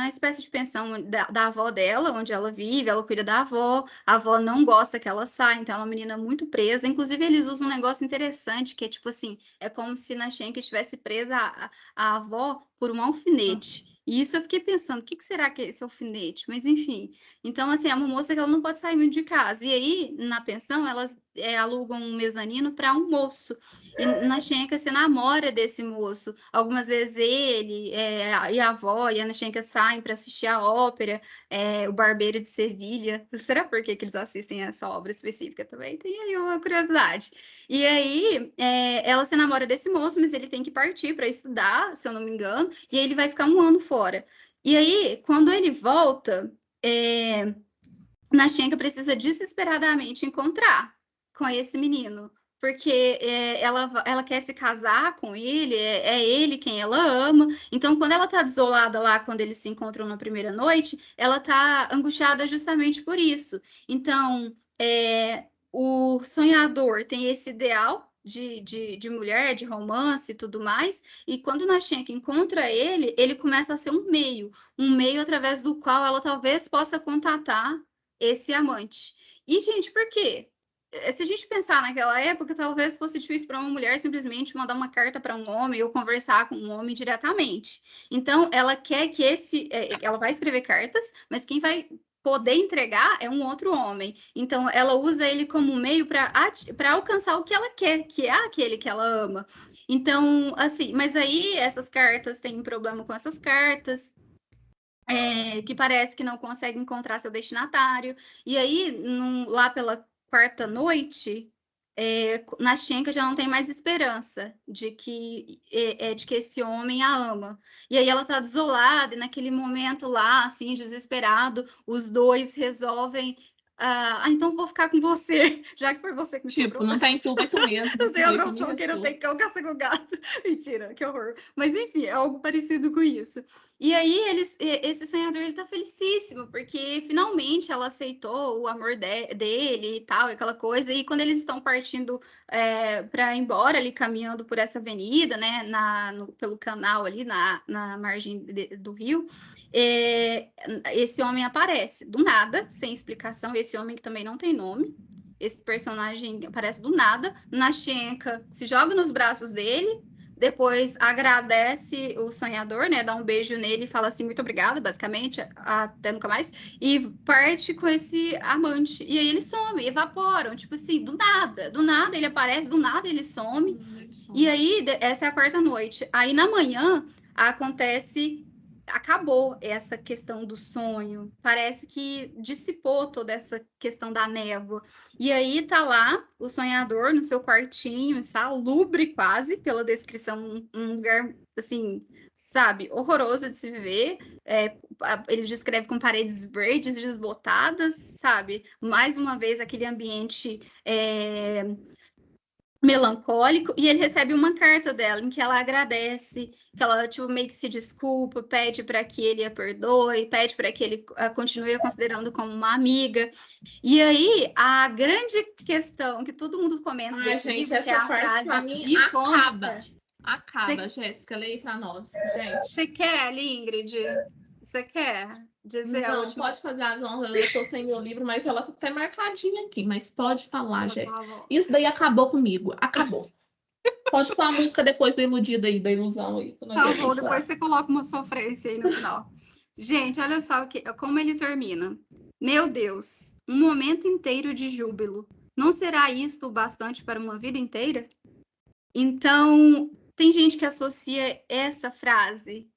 espécie de pensão da avó dela, onde ela vive, ela cuida da avó, a avó não gosta que ela saia, então é uma menina muito presa. Inclusive, eles usam um negócio interessante, que é tipo assim, é como se na Shenka estivesse presa a avó por um alfinete. E isso eu fiquei pensando, o que será que é esse alfinete? Mas enfim, então assim, é uma moça que ela não pode sair muito de casa. E aí, na pensão, elas alugam um mezanino para um moço. E na Shenka se namora desse moço. Algumas vezes ele e a avó e a Nashenka saem para assistir a ópera, O Barbeiro de Sevilha. Será por que eles assistem essa obra específica também? Tem aí uma curiosidade. E aí ela se namora desse moço, mas ele tem que partir para estudar, se eu não me engano, e aí ele vai ficar um ano fora. E aí, quando ele volta, Nashenka precisa desesperadamente encontrar com esse menino, porque ela quer se casar com ele, é ele quem ela ama. Então, quando ela tá desolada lá, quando eles se encontram na primeira noite, ela tá angustiada justamente por isso. Então, o sonhador tem esse ideal de mulher, de romance e tudo mais, e quando Nashenka encontra ele, ele começa a ser um meio através do qual ela talvez possa contatar esse amante. E, gente, por quê? Se a gente pensar naquela época, talvez fosse difícil para uma mulher simplesmente mandar uma carta para um homem ou conversar com um homem diretamente. Então, ela quer que ela vai escrever cartas, mas quem vai poder entregar é um outro homem. Então, ela usa ele como meio para alcançar o que ela quer, que é aquele que ela ama. Então, assim, mas aí essas cartas têm um problema com essas cartas. Que parece que não consegue encontrar seu destinatário. E aí, lá pela quarta noite, Nashenka já não tem mais esperança de que esse homem a ama. E aí ela tá desolada, e naquele momento lá, assim, desesperado, os dois resolvem. Então vou ficar com você, já que foi você que me Tipo, não tem tu, vai tu mesmo. Não tem outra opção, quem não tem cão caça com gato. Mentira, que horror. Mas enfim, é algo parecido com isso. E aí, esse sonhador, ele tá felicíssimo, porque finalmente ela aceitou o amor dele e tal, aquela coisa. E quando eles estão partindo para ir embora, ali caminhando por essa avenida, né, pelo canal ali, na margem do rio, esse homem aparece do nada, sem explicação. Esse homem que também não tem nome. Esse personagem aparece do nada. Nashenka se joga nos braços dele, depois agradece o sonhador, né? Dá um beijo nele e fala assim, muito obrigada, basicamente, até nunca mais. E parte com esse amante. E aí ele some, evaporam, tipo assim, do nada ele aparece, do nada ele some. E aí, essa é a quarta noite. Aí na manhã acabou essa questão do sonho. Parece que dissipou toda essa questão da névoa. E aí tá lá o sonhador no seu quartinho, insalubre quase, pela descrição, um lugar, assim, sabe, horroroso de se viver. Ele descreve com paredes verdes desbotadas, sabe? Mais uma vez, aquele ambiente melancólico, e ele recebe uma carta dela em que ela agradece, que ela tipo, meio que se desculpa, pede para que ele a perdoe, pede para que ele continue a considerando como uma amiga. E aí, a grande questão que todo mundo comenta desse gente, livro, essa que é a parte frase pra mim acaba, Jéssica, lê pra nós, gente. Você quer, Ingrid? Você quer dizer a última? Pode fazer as honras, eu tô sem meu livro, mas ela tá até marcadinha aqui, mas pode falar, Jéssica. Isso daí acabou comigo, acabou. Pode pôr a música depois do Iludido aí, da ilusão aí. Tá bom, depois você coloca uma sofrência aí no final. Gente, olha só como ele termina. Meu Deus, um momento inteiro de júbilo. Não será isto o bastante para uma vida inteira? Então, tem gente que associa essa frase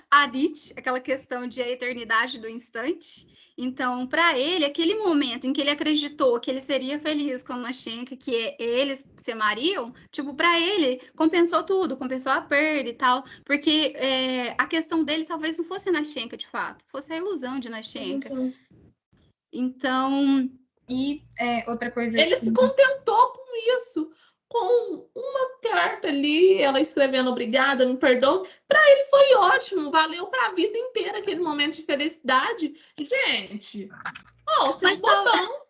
a Nietzsche, aquela questão de a eternidade do instante. Então, para ele, aquele momento em que ele acreditou que ele seria feliz com a Nashenka, que eles se amariam, tipo, para ele, compensou tudo, compensou a perda e tal, porque a questão dele talvez não fosse a Nashenka, de fato, fosse a ilusão de Nashenka. Então... E outra coisa... Ele se contentou com isso, com uma carta ali, ela escrevendo obrigada, me perdoa. Para ele foi ótimo, valeu para a vida inteira aquele momento de felicidade. Gente, você é um bobão.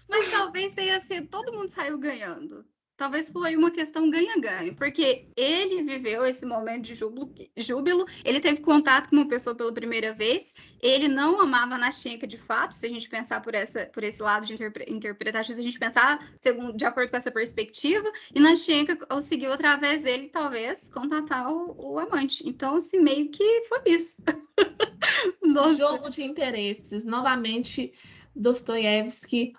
Mas talvez tenha sido, todo mundo saiu ganhando. talvez foi uma questão ganha-ganha, porque ele viveu esse momento de júbilo, ele teve contato com uma pessoa pela primeira vez, ele não amava a Nashenka de fato, se a gente pensar por esse lado de interpretativo, se a gente pensar de acordo com essa perspectiva, e Nashenka conseguiu, através dele, talvez, contatar o amante. Então, assim, meio que foi isso. Jogo de interesses. Novamente, Dostoiévski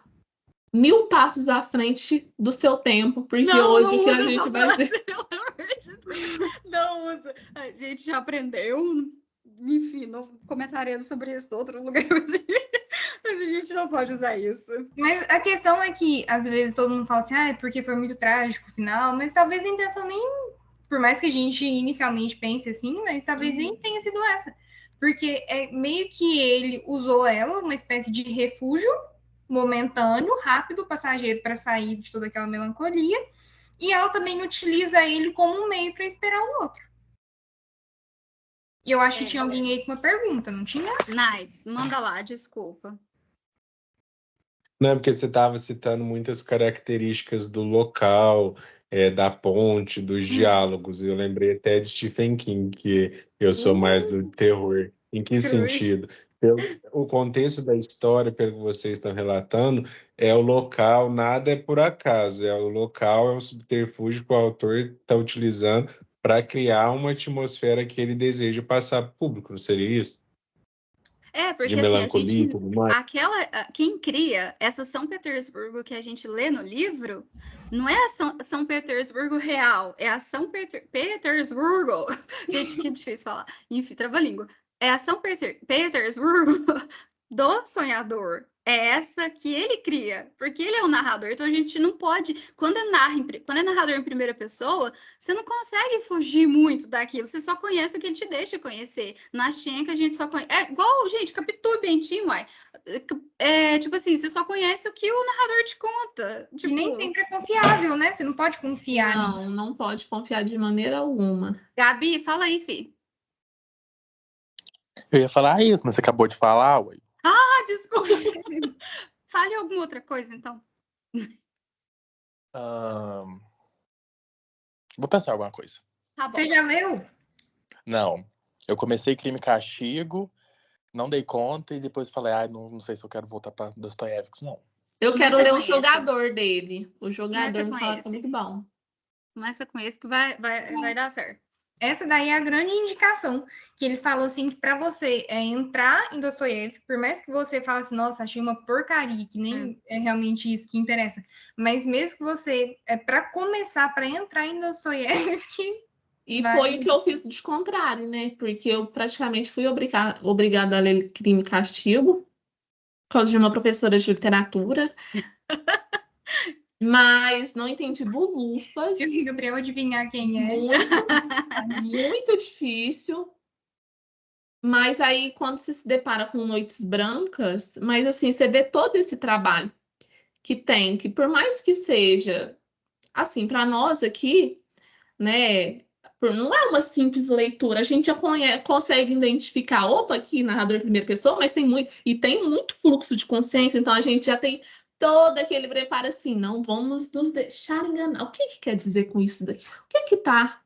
1000 passos à frente do seu tempo, porque hoje o que a gente vai ver. Pelo amor de Deus. Não usa. A gente já aprendeu. Enfim, não comentaremos sobre isso em outro lugar, mas a gente não pode usar isso. Mas a questão é que, às vezes, todo mundo fala assim, porque foi muito trágico o final, mas talvez a intenção nem, por mais que a gente inicialmente pense assim, mas talvez nem tenha sido essa. Porque é meio que ele usou ela, uma espécie de refúgio momentâneo, rápido, passageiro, para sair de toda aquela melancolia, e ela também utiliza ele como um meio para esperar o outro. E eu acho que tinha alguém aí com uma pergunta, não tinha? Nice, manda lá, desculpa. Não, porque você estava citando muitas características do local, da ponte, dos diálogos. Eu lembrei até de Stephen King, que eu sou mais do terror. Em que sentido? O contexto da história, pelo que vocês estão relatando, é o local, nada é por acaso. O local é um subterfúgio que o autor está utilizando para criar uma atmosfera que ele deseja passar para o público, não seria isso? Porque de melancolia assim, e tudo mais. Quem cria essa São Petersburgo que a gente lê no livro, não é a São Petersburgo real, é a São Petersburgo. Gente, que difícil falar. Enfim, trava-língua. É a São Petersburgo do sonhador. É essa que ele cria, porque ele é o narrador. Então a gente não pode, quando é narrador em primeira pessoa, você não consegue fugir muito daquilo. Você só conhece o que ele te deixa conhecer. Na Shenka a gente só conhece. É igual, gente, Capitu e Bentinho, uai. Tipo assim, você só conhece o que o narrador te conta. E nem sempre é confiável, né? Você não pode confiar nisso. Não pode confiar de maneira alguma. Gabi, fala aí, fi. Eu ia falar isso, mas você acabou de falar, ué. Desculpa. Fale alguma outra coisa, então. Vou pensar alguma coisa. Tá bom. Você já leu? Não. Eu comecei Crime e Castigo, não dei conta e depois falei, não sei se eu quero voltar para Dostoiévski, não. Eu quero ler o jogador dele. O jogador me fala que é muito bom. Começa com esse que vai dar certo. Essa daí é a grande indicação, que eles falam assim, que para você entrar em Dostoiévski, por mais que você fale assim, nossa, achei uma porcaria, que nem é realmente isso que interessa, mas mesmo que você, para começar, para entrar em Dostoiévski... E foi o que eu fiz de contrário, né? Porque eu praticamente fui obrigada a ler Crime e Castigo, por causa de uma professora de literatura. Mas não entendi bulufas. Se o Gabriel adivinhar quem é. Muito difícil. Mas aí, quando você se depara com Noites Brancas, mas assim, você vê todo esse trabalho que tem, que por mais que seja, assim, para nós aqui, né, não é uma simples leitura, a gente já consegue identificar, opa, aqui, narrador em primeira pessoa, mas tem muito fluxo de consciência, então a gente já tem todo aquele preparo assim, não vamos nos deixar enganar. O que quer dizer com isso daqui? O que tá?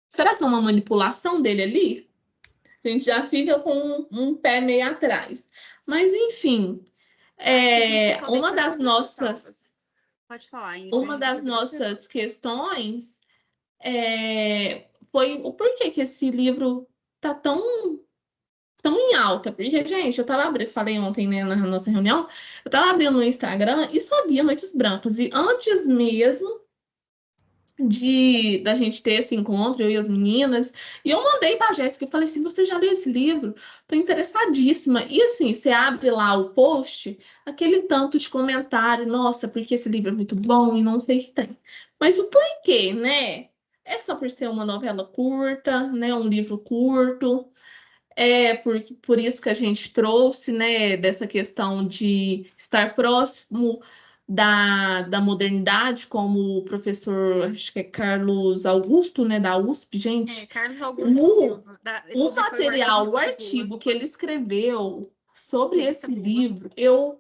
Será que é uma manipulação dele ali? A gente já fica com um pé meio atrás. Mas, enfim, uma das nossas... Pode falar, Ingrid, uma das nossas questões foi o porquê que esse livro tá tão em alta. Porque, gente, falei ontem, né, na nossa reunião, eu tava abrindo no Instagram e só via Noites Brancas. E antes mesmo da gente ter esse encontro, eu e as meninas, e eu mandei pra Jéssica e falei assim, você já leu esse livro? Tô interessadíssima. E assim, você abre lá o post, aquele tanto de comentário, nossa, porque esse livro é muito bom e não sei o que tem. Mas o porquê, né? É só por ser uma novela curta, né? Um livro curto. Por isso que a gente trouxe, né, dessa questão de estar próximo da modernidade, como o professor, acho que é Carlos Augusto, né, da USP, gente. Carlos Augusto Silva. O material, o artigo que ele escreveu sobre esse livro, eu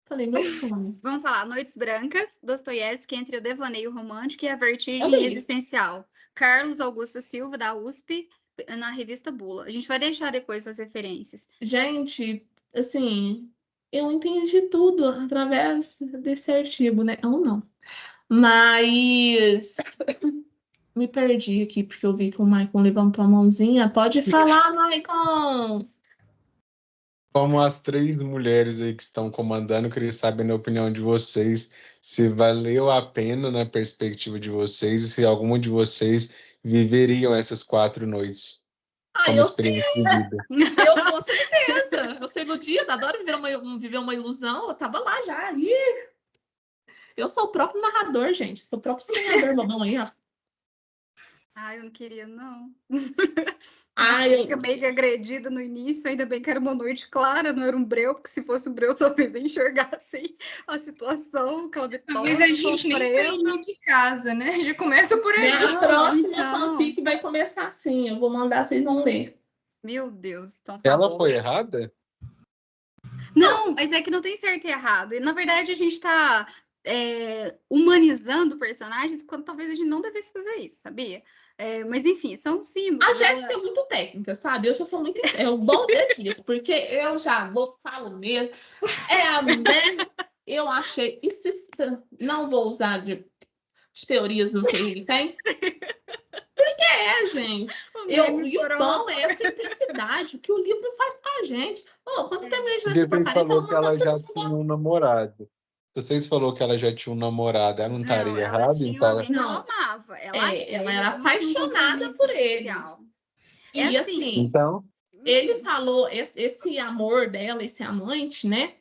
Falei, meu sonho. Vamos falar, Noites Brancas, Dostoiévski entre o devaneio romântico e a vertigem Olha aí. existencial. Carlos Augusto Silva, da USP, na revista Bula. A gente vai deixar depois as referências. Gente, assim, eu entendi tudo através desse artigo, né? Ou não. Mas me perdi aqui, porque eu vi que o Maicon levantou a mãozinha. Pode falar, Maicon! Como as 3 mulheres aí que estão comandando, eu queria saber na opinião de vocês se valeu a pena na perspectiva de vocês e se alguma de vocês viveriam essas 4 noites como Eu experiência de vida. Eu com certeza. Eu sou iludida, adoro viver uma ilusão. Eu tava lá já. Eu sou o próprio narrador, gente. Sou o próprio sonhador, babão aí, ó. Eu não queria, não. Eu... meio agredida no início, ainda bem que era uma noite clara, não era um breu, porque se fosse um breu, talvez nem enxergassem a situação, talvez a gente nem sairia de casa, né? Já começa por aí. A próxima fanfic vai começar assim, eu vou mandar, vocês vão ler. Meu Deus, então tá Ela bom. foi errada? Não, mas é que não tem certo e errado. E, na verdade, a gente tá humanizando personagens quando talvez a gente não devesse fazer isso, sabia? Mas enfim, são símbolos. A Jéssica é muito técnica, sabe? Eu já sou muito. É o bom disso, porque eu já vou falo mesmo. Eu achei. Não vou usar de teorias, não sei o que tem. Porque gente. E o bom é essa intensidade que o livro faz pra gente. Quando terminei de ler essa porcaria, falou que ela já tinha um namorado. Vocês falou que ela já tinha um namorado, ela não estaria errada? Ela tinha alguém que ela amava. Ela era apaixonada por ele. E assim, então, ele falou, esse amor dela, esse amante, né?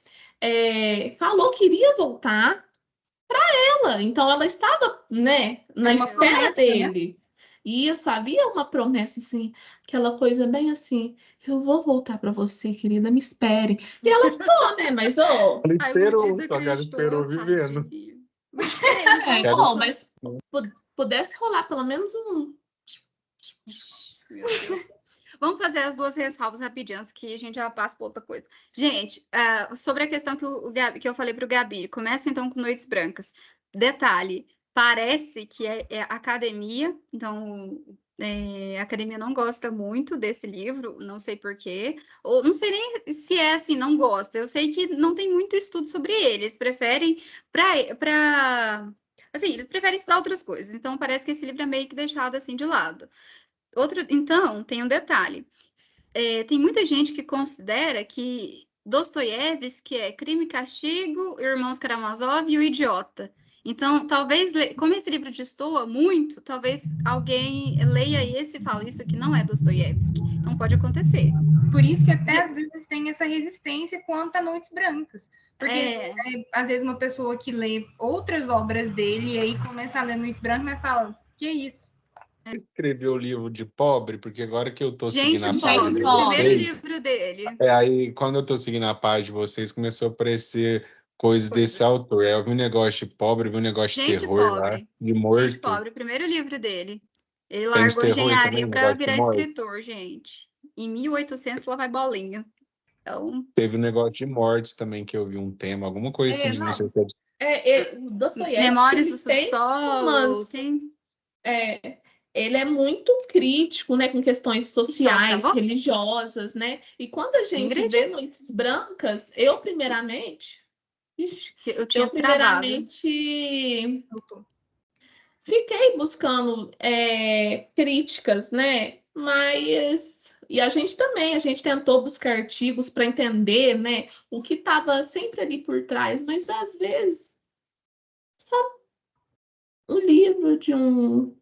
Falou que iria voltar para ela. Então ela estava, né, na espera promessa, dele. Né? Isso, havia uma promessa, assim, aquela coisa bem assim, eu vou voltar para você, querida, me espere. E ela ficou, né, mas ela esperou vivendo. Mas pudesse rolar pelo menos um... Meu Deus. Vamos fazer as 2 ressalvas rapidinho, antes que a gente já passe para outra coisa. Gente, sobre a questão que eu falei para o Gabi, começa então com Noites Brancas. Detalhe, parece que é academia, então a academia não gosta muito desse livro, não sei porquê, ou não sei nem se é assim, não gosta. Eu sei que não tem muito estudo sobre ele, eles preferem assim, eles preferem estudar outras coisas, então parece que esse livro é meio que deixado assim de lado. Então, tem um detalhe. Tem muita gente que considera que Dostoiévski é Crime e Castigo, Irmãos Karamazov e O Idiota. Então, talvez, como esse livro destoa muito, talvez alguém leia esse e fale isso que não é Dostoiévski. Então, pode acontecer. Por isso que até às vezes tem essa resistência quanto a Noites Brancas. Porque às vezes uma pessoa que lê outras obras dele e aí começa a ler Noites Brancas e fala, que isso? Escreveu o livro de pobre, porque agora que eu tô seguindo a página de vocês, primeiro livro dele. Aí, quando eu tô seguindo a página de vocês, começou a aparecer coisas desse autor. Eu vi um negócio de pobre, vi um negócio de terror lá, de morto. Gente pobre, primeiro livro dele. Ele largou engenharia para virar escritor, gente. Em 1800, lá vai bolinha. Então... Teve um negócio de mortes também, que eu vi um tema, alguma coisa assim. Dostoiévski, Memórias do Subsolo. Ele é muito crítico, né, com questões sociais, religiosas, né? E quando a gente vê Noites Brancas, eu primeiramente fiquei buscando críticas, né? Mas a gente tentou buscar artigos para entender, né, o que estava sempre ali por trás, mas às vezes só um livro de um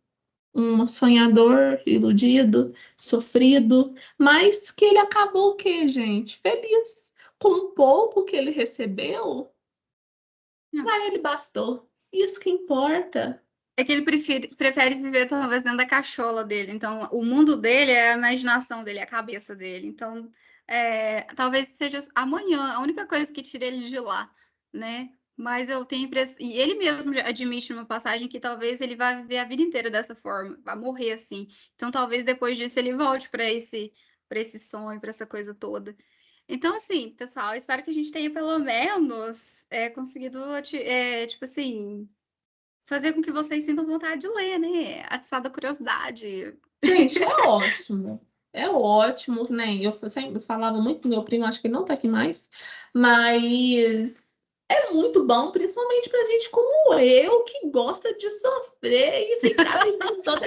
sonhador iludido, sofrido, mas que ele acabou o quê, gente? Feliz. Com o pouco que ele recebeu, para ele bastou. Isso que importa. É que ele prefere viver talvez dentro da cachola dele. Então, o mundo dele é a imaginação dele, a cabeça dele. Então, talvez seja amanhã a única coisa que tira ele de lá, né? Mas eu tenho impressão... E ele mesmo admite numa passagem que talvez ele vá viver a vida inteira dessa forma, vai morrer assim. Então, talvez depois disso ele volte para esse sonho, para essa coisa toda. Então, assim, pessoal, espero que a gente tenha pelo menos conseguido, tipo assim, fazer com que vocês sintam vontade de ler, né? Atiçar da curiosidade. Gente, é ótimo. É ótimo, né? Eu sempre falava muito do meu primo, acho que ele não tá aqui mais, mas é muito bom, principalmente pra gente como eu, que gosta de sofrer e ficar vivendo todo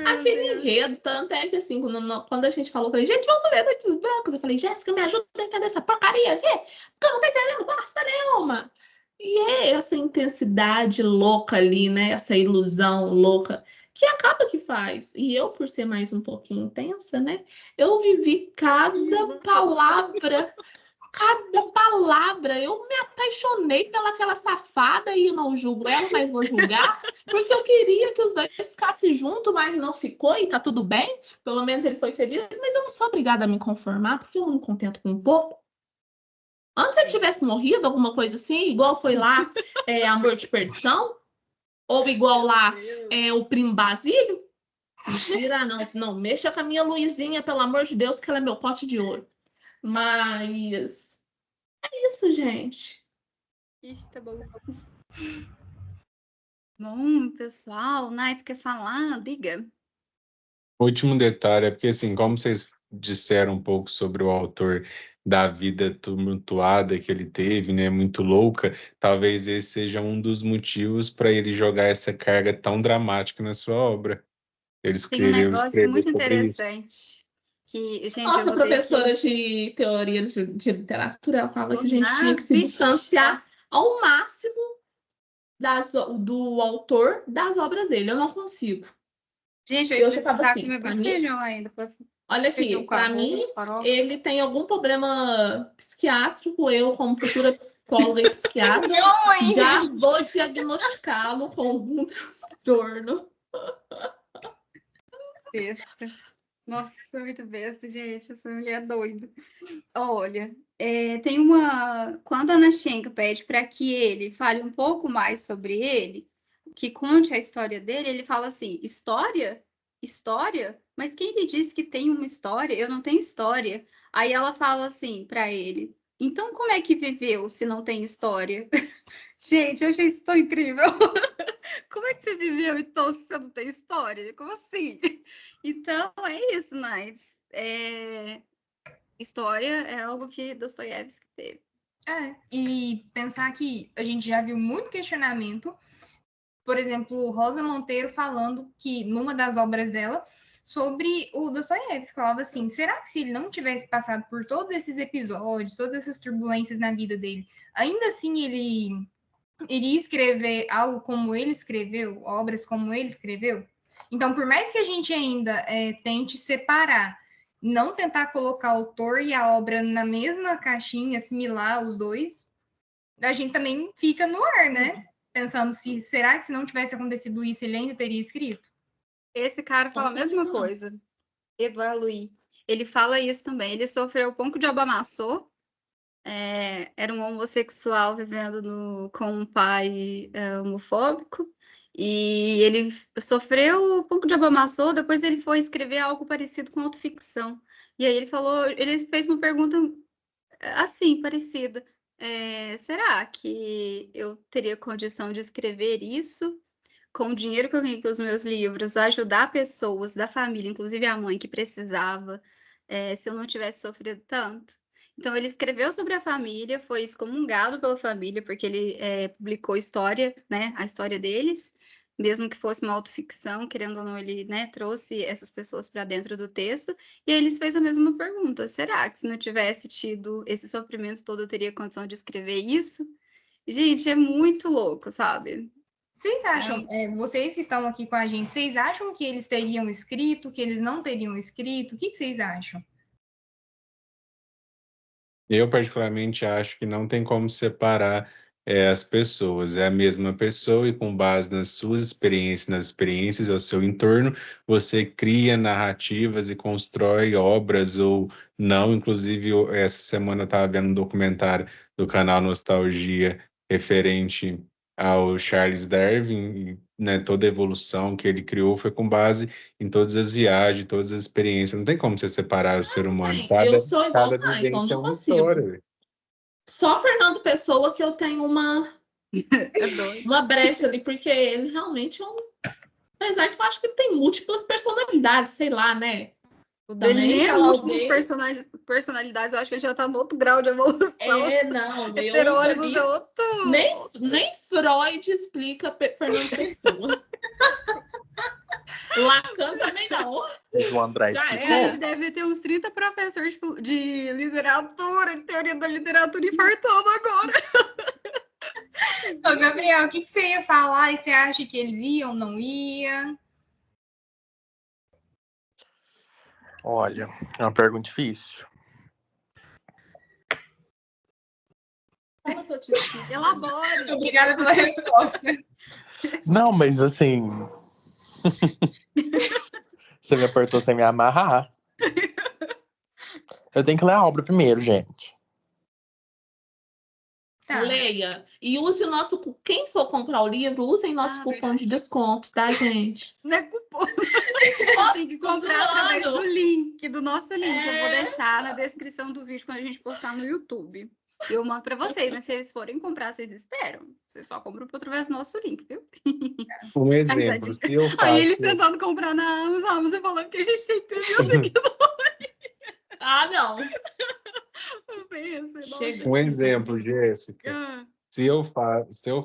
aquele enredo. Tanto é que, assim, quando a gente falou, eu falei, gente, vamos ler Noites Brancas. Eu falei, Jéssica, me ajuda a entender essa porcaria aqui, porque eu não tô entendendo bosta nenhuma. E é essa intensidade louca ali, né? Essa ilusão louca que acaba que faz. E eu, por ser mais um pouquinho intensa, né? Eu vivi cada palavra. Eu me apaixonei pelaquela safada e eu não julgo ela, mas vou julgar, porque eu queria que os dois ficassem juntos, mas não ficou e tá tudo bem. Pelo menos ele foi feliz, mas eu não sou obrigada a me conformar, porque eu não me contento com um pouco. Antes ele tivesse morrido, alguma coisa assim, igual foi lá Amor de Perdição, ou igual lá o Primo Basílio. Mentira, não mexa com a minha Luizinha, pelo amor de Deus, que ela é meu pote de ouro. Mas é isso, gente. Ixi, tá bom. Bom, pessoal, Night quer falar? Diga. Último detalhe, é porque assim, como vocês disseram um pouco sobre o autor da vida tumultuada que ele teve, né, muito louca, talvez esse seja um dos motivos para ele jogar essa carga tão dramática na sua obra. Ele Tem um negócio escreveu muito sobre isso. interessante que, gente, eu Nossa, vou ter professora que... de teoria de literatura, ela fala que a gente tinha que se Vixe, distanciar nossa. ao máximo do autor das obras dele. Eu não consigo. Gente, eu ia Eu já tava precisar assim, comer pra muito mim, feijão ainda pra olha feijão aqui, com pra mim, arroz, farofa. ele tem algum problema psiquiátrico. Eu, como futura psicóloga e psiquiatra, Não, já vou diagnosticá-lo com algum transtorno. Besta. Nossa, muito besta, gente. Essa mulher é doida. Olha, tem uma. Quando a Ana Schenck pede para que ele fale um pouco mais sobre ele, que conte a história dele, ele fala assim: história? História? Mas quem lhe disse que tem uma história? Eu não tenho história. Aí ela fala assim para ele: então como é que viveu se não tem história? Gente, eu achei isso tão incrível. Como é que você viveu então se você não tem história? Como assim? Então é isso, Nights. História é algo que Dostoiévski teve. E pensar que a gente já viu muito questionamento, por exemplo, Rosa Monteiro falando que numa das obras dela sobre o Dostoiévski, falava assim, será que se ele não tivesse passado por todos esses episódios, todas essas turbulências na vida dele, ainda assim ele iria escrever algo como ele escreveu, obras como ele escreveu? Então, por mais que a gente ainda tente separar, não tentar colocar o autor e a obra na mesma caixinha, assimilar os dois, a gente também fica no ar, né? Pensando será que se não tivesse acontecido isso, ele ainda teria escrito? Esse cara fala a mesma coisa. Edouard Louis. Ele fala isso também. Ele sofreu um pouco de abamaçô. Era um homossexual vivendo com um pai homofóbico. E ele sofreu um pouco de abamaçô. Depois ele foi escrever algo parecido com autoficção. E aí ele fez uma pergunta assim, parecida. Será que eu teria condição de escrever isso com o dinheiro que eu ganhei com os meus livros, ajudar pessoas da família, inclusive a mãe que precisava, se eu não tivesse sofrido tanto? Então, ele escreveu sobre a família, foi excomungado pela família, porque ele publicou história, né, a história deles, mesmo que fosse uma autoficção, querendo ou não, ele, né, trouxe essas pessoas para dentro do texto, e aí eles fez a mesma pergunta: será que se não tivesse tido esse sofrimento todo, eu teria condição de escrever isso? Gente, é muito louco, sabe? Vocês acham, vocês que estão aqui com a gente, vocês acham que eles teriam escrito, que eles não teriam escrito? O que vocês acham? Eu, particularmente, acho que não tem como separar as pessoas. É a mesma pessoa e, com base nas suas experiências, nas experiências ao seu entorno, você cria narrativas e constrói obras ou não. Inclusive, essa semana eu estava vendo um documentário do canal Nostalgia referente ao Charles Darwin, né, toda a evolução que ele criou foi com base em todas as viagens, todas as experiências. Não tem como você separar o ser humano. Eu sou igual Cada o Michael, vivência é não uma consigo. história. Só Fernando Pessoa que eu tenho uma brecha ali, porque ele realmente é um... Apesar que eu acho que ele tem múltiplas personalidades, sei lá, né? O dele Também nem é falar múltiplas alguém- personalidades, eu acho que ele já tá no outro grau de evolução. Não, eu Heterônimos ali... é outro. Nem Freud explica Fernando Pessoa. Lacan também não. O André Já explicou. Gente, deve ter uns 30 professores de literatura, de teoria da literatura, infartando agora. Ô, Gabriel, o que você ia falar? E você acha que eles iam, não iam? Olha, é uma pergunta difícil. Fala, Toti. Elabore. Obrigada pela resposta. Não, mas assim... Você me apertou sem me amarrar. Eu tenho que ler a obra primeiro, gente. Tá. Leia. E use o nosso... Quem for comprar o livro, usem nosso cupom de desconto, tá, gente? Não é cupom. Tem que comprar através do link, do nosso link. Eu vou deixar na descrição do vídeo quando a gente postar no YouTube. Eu mando pra vocês, mas se eles forem comprar, vocês esperam. Vocês só compram através do nosso link, viu? Um exemplo, se eu faço... Aí eles tentando comprar na Amazon, você falando que a gente tem que ter o link do Não. Chega. Um exemplo, Jéssica. Ah. Se eu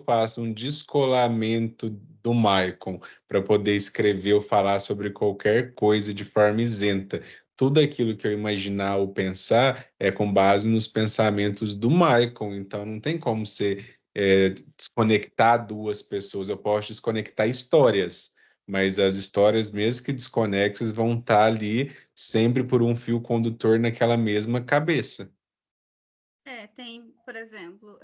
faço um descolamento do Maicon para poder escrever ou falar sobre qualquer coisa de forma isenta, tudo aquilo que eu imaginar ou pensar é com base nos pensamentos do Maicon. Então, não tem como você desconectar duas pessoas. Eu posso desconectar histórias, mas as histórias, mesmo que desconexas, vão estar ali sempre por um fio condutor naquela mesma cabeça. Tem, por exemplo,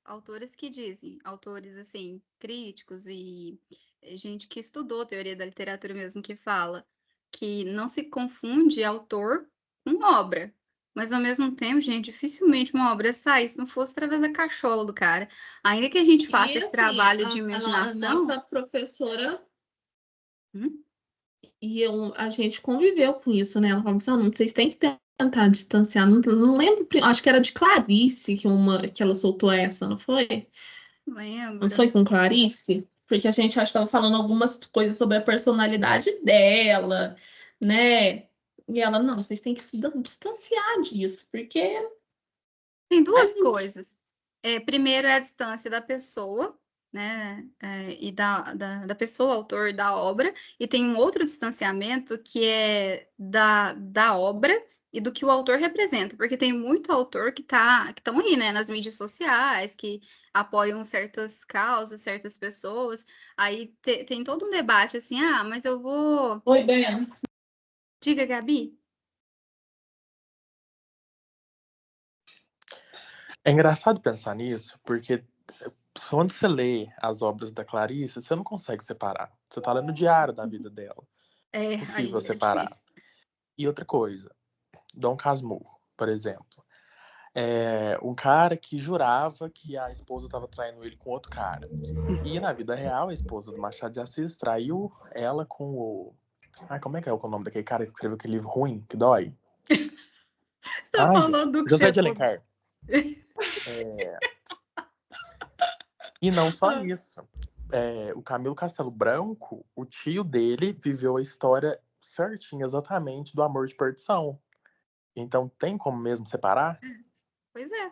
autores que dizem, autores, assim, críticos e gente que estudou teoria da literatura mesmo, que fala que não se confunde autor com obra. Mas, ao mesmo tempo, gente, dificilmente uma obra sai se não fosse através da cachola do cara. Ainda que a gente faça esse trabalho de imaginação... A nossa professora... E a gente conviveu com isso, né? Ela falou assim, não, vocês têm que tentar distanciar. Não lembro, acho que era de Clarice que ela soltou essa, não foi? Lembro. Não foi com Clarice? Porque a gente acho que estava falando algumas coisas sobre a personalidade dela, né? E ela, não, vocês têm que se distanciar disso, porque... Tem duas coisas. Primeiro é a distância da pessoa, né? E da pessoa, autor da obra, e tem um outro distanciamento que é da obra e do que o autor representa, porque tem muito autor que estão aí, né, nas mídias sociais, que apoiam certas causas, certas pessoas, aí tem todo um debate assim, mas eu vou... Oi, Ben. Diga, Gabi. É engraçado pensar nisso, porque quando você lê as obras da Clarice, você não consegue separar. Você tá lendo o diário da vida dela. É impossível separar. Difícil. E outra coisa, Dom Casmurro, por exemplo. Um cara que jurava que a esposa estava traindo ele com outro cara. E na vida real, a esposa do Machado de Assis traiu ela com o... como é que é o nome daquele cara que escreveu aquele livro ruim, que dói? Você tá falando do que José você... de Alencar. E não só isso. O Camilo Castelo Branco, o tio dele viveu a história certinha, exatamente, do amor de perdição. Então, tem como mesmo separar? Pois é.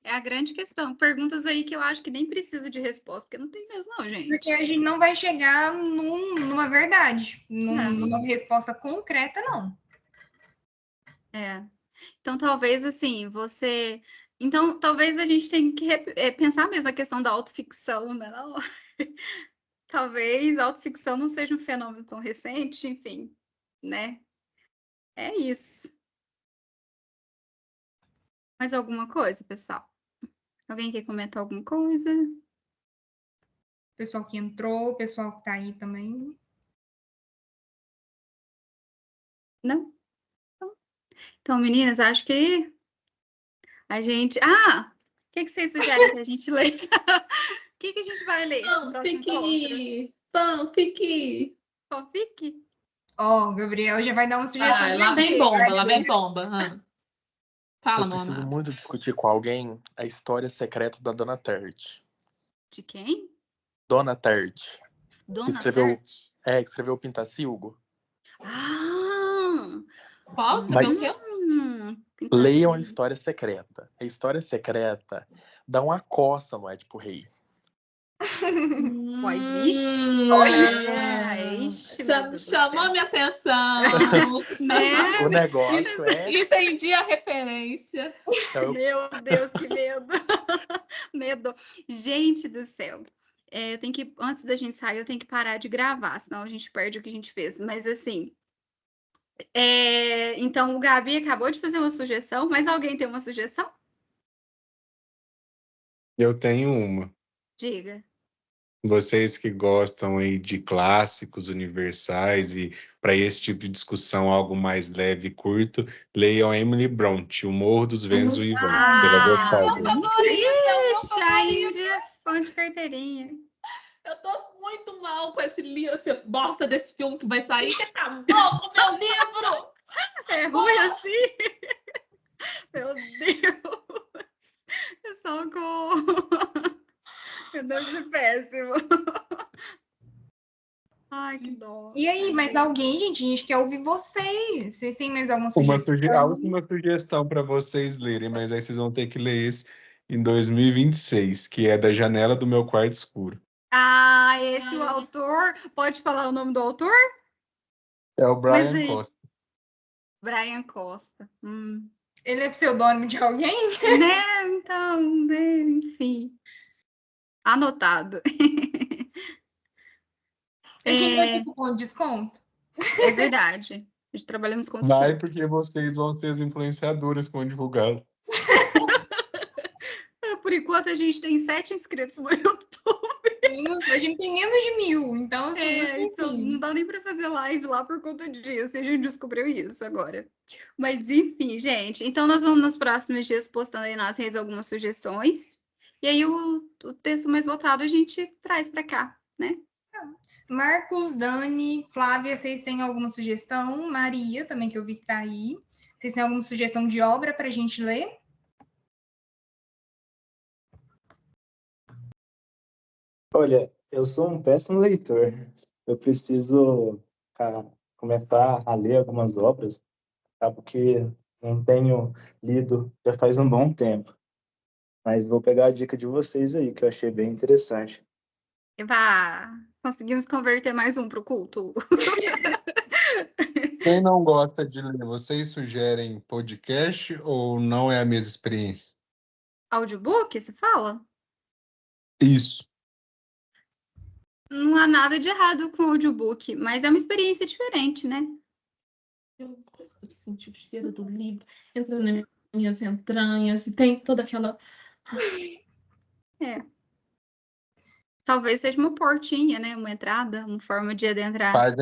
É a grande questão. Perguntas aí que eu acho que nem precisa de resposta, porque não tem mesmo, não, gente. Porque a gente não vai chegar numa verdade, numa resposta concreta, não. Então, talvez, assim, você... Então, talvez a gente tenha que pensar mesmo na questão da autoficção, né? Talvez a autoficção não seja um fenômeno tão recente, enfim, né? É isso. Mais alguma coisa, pessoal? Alguém quer comentar alguma coisa? Pessoal que entrou, pessoal que tá aí também. Não? Então, meninas, acho que a gente... o que vocês sugerem que a gente leia? O que a gente vai ler? Não, tem que Fanfic. Fanfic? Ó, o Gabriel já vai dar uma sugestão. Ah, lá vem bomba, lá vem bomba. Fala, Eu meu preciso amado. muito discutir com alguém a história secreta da Dona Tert. De quem? Dona Tert. Dona escreveu- Tert? Que escreveu o Pintacilgo. Ah! Qual? Escreveu o quê? Leiam a Pintacilgo. história secreta. A história secreta dá uma coça no Édipo Rei. Uai, vixe. Ixi, meu Deus do Chamou céu. minha atenção. Né? O negócio é. Entendi a referência. Então, Meu Deus, que medo. Medo. Gente do céu. Eu tenho que, antes da gente sair, eu tenho que parar de gravar, senão a gente perde o que a gente fez. Mas assim, então o Gabi acabou de fazer uma sugestão, mas alguém tem uma sugestão? Eu tenho uma. Diga. Vocês que gostam aí de clássicos universais e para esse tipo de discussão algo mais leve e curto, leiam Emily Brontë, O Morro dos Ventos Uivantes, pela Versalhes. Ixi, a Ingrid é fã de carteirinha. Eu tô muito mal com esse livro, essa bosta desse filme que vai sair, que acabou com o meu livro! É ruim assim? Meu Deus! Socorro! Deve ser péssimo. Ai, que dó. E aí, mais alguém, gente? A gente quer ouvir vocês. Vocês têm mais alguma A sugestão? última sugestão para vocês lerem, mas aí vocês vão ter que ler esse em 2026, que é Da Janela do Meu Quarto Escuro. Ah, esse o autor. Pode falar o nome do autor? É o Mas Brian aí- Costa. Brian Costa. Ele é pseudônimo de alguém? Né? Então, né, enfim. Anotado. A gente vai ter cupom de desconto? É verdade. A gente trabalhamos com Vai desconto. porque vocês vão ser as influenciadoras que vão divulgá-lo. Por enquanto, a gente tem 7 inscritos no YouTube. A gente tem menos de 1000, então assim, Então não dá nem para fazer live lá por conta disso. A gente descobriu isso agora. Mas enfim, gente. Então nós vamos nos próximos dias postando aí nas redes algumas sugestões. E aí o texto mais votado a gente traz para cá, né? Marcos, Dani, Flávia, vocês têm alguma sugestão? Maria, também, que eu vi que tá aí. Vocês têm alguma sugestão de obra pra gente ler? Olha, eu sou um péssimo leitor. Eu preciso começar a ler algumas obras, tá? Porque não tenho lido já faz um bom tempo. Mas vou pegar a dica de vocês aí, que eu achei bem interessante. Eva, conseguimos converter mais um pro culto. Quem não gosta de ler, vocês sugerem podcast ou não é a mesma experiência? Audiobook, você fala? Isso. Não há nada de errado com audiobook, mas é uma experiência diferente, né? Eu senti o cheiro do livro, entra nas minhas entranhas, e tem toda aquela... Talvez seja uma portinha, né? Uma entrada, uma forma de adentrar. Faz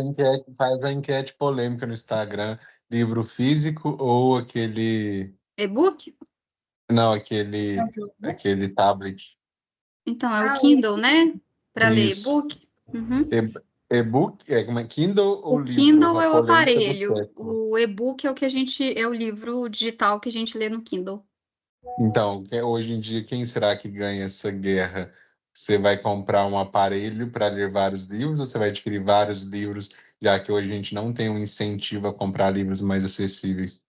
a enquete polêmica no Instagram. Livro físico ou aquele... E-book? Não, aquele tablet. Então, é o Kindle, né? Para ler Isso. e-book. Uhum. E-book? Como é Kindle ou O livro? Kindle é o A polêmica do aparelho. século. O e-book é o livro digital que a gente lê no Kindle. Então, hoje em dia, quem será que ganha essa guerra? Você vai comprar um aparelho para ler vários livros ou você vai adquirir vários livros, já que hoje a gente não tem um incentivo a comprar livros mais acessíveis?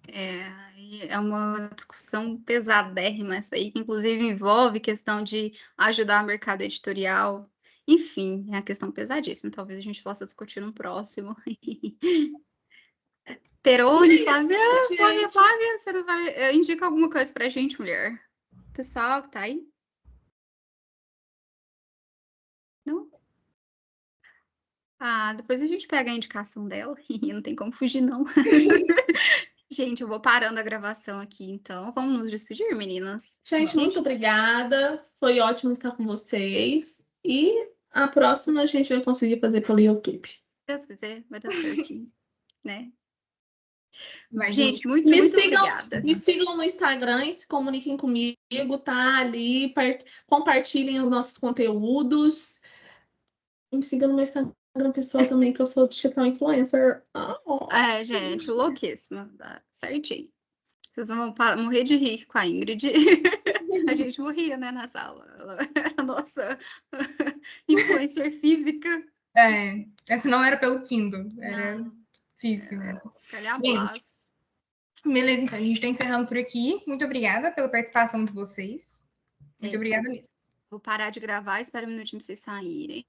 É uma discussão pesadérrima essa aí, que inclusive envolve questão de ajudar o mercado editorial. Enfim, é uma questão pesadíssima. Talvez a gente possa discutir no próximo. Peroni, Flávia, você não vai... Indica alguma coisa pra gente, mulher. Pessoal que tá aí? Não? Depois a gente pega a indicação dela. Não tem como fugir, não. Gente, eu vou parando a gravação aqui, então. Vamos nos despedir, meninas? Gente, muito obrigada. Foi ótimo estar com vocês. E a próxima a gente vai conseguir fazer pelo YouTube. Se Deus quiser, vai dar certinho, né? Mas, Gente, muito obrigada. Me sigam no Instagram e se comuniquem comigo, tá? Ali, compartilhem os nossos conteúdos. Me siga no meu Instagram pessoal também, que eu sou digital influencer. Gente, louquíssima. Certinho. Vocês vão morrer de rir com a Ingrid. A gente morria, né, na sala. Ela era a nossa influencer física. Essa não era pelo Kindle, era física mesmo. Calhabás. Beleza, então, a gente está encerrando por aqui. Muito obrigada pela participação de vocês. Muito obrigada mesmo. Vou parar de gravar, espera um minutinho pra vocês saírem.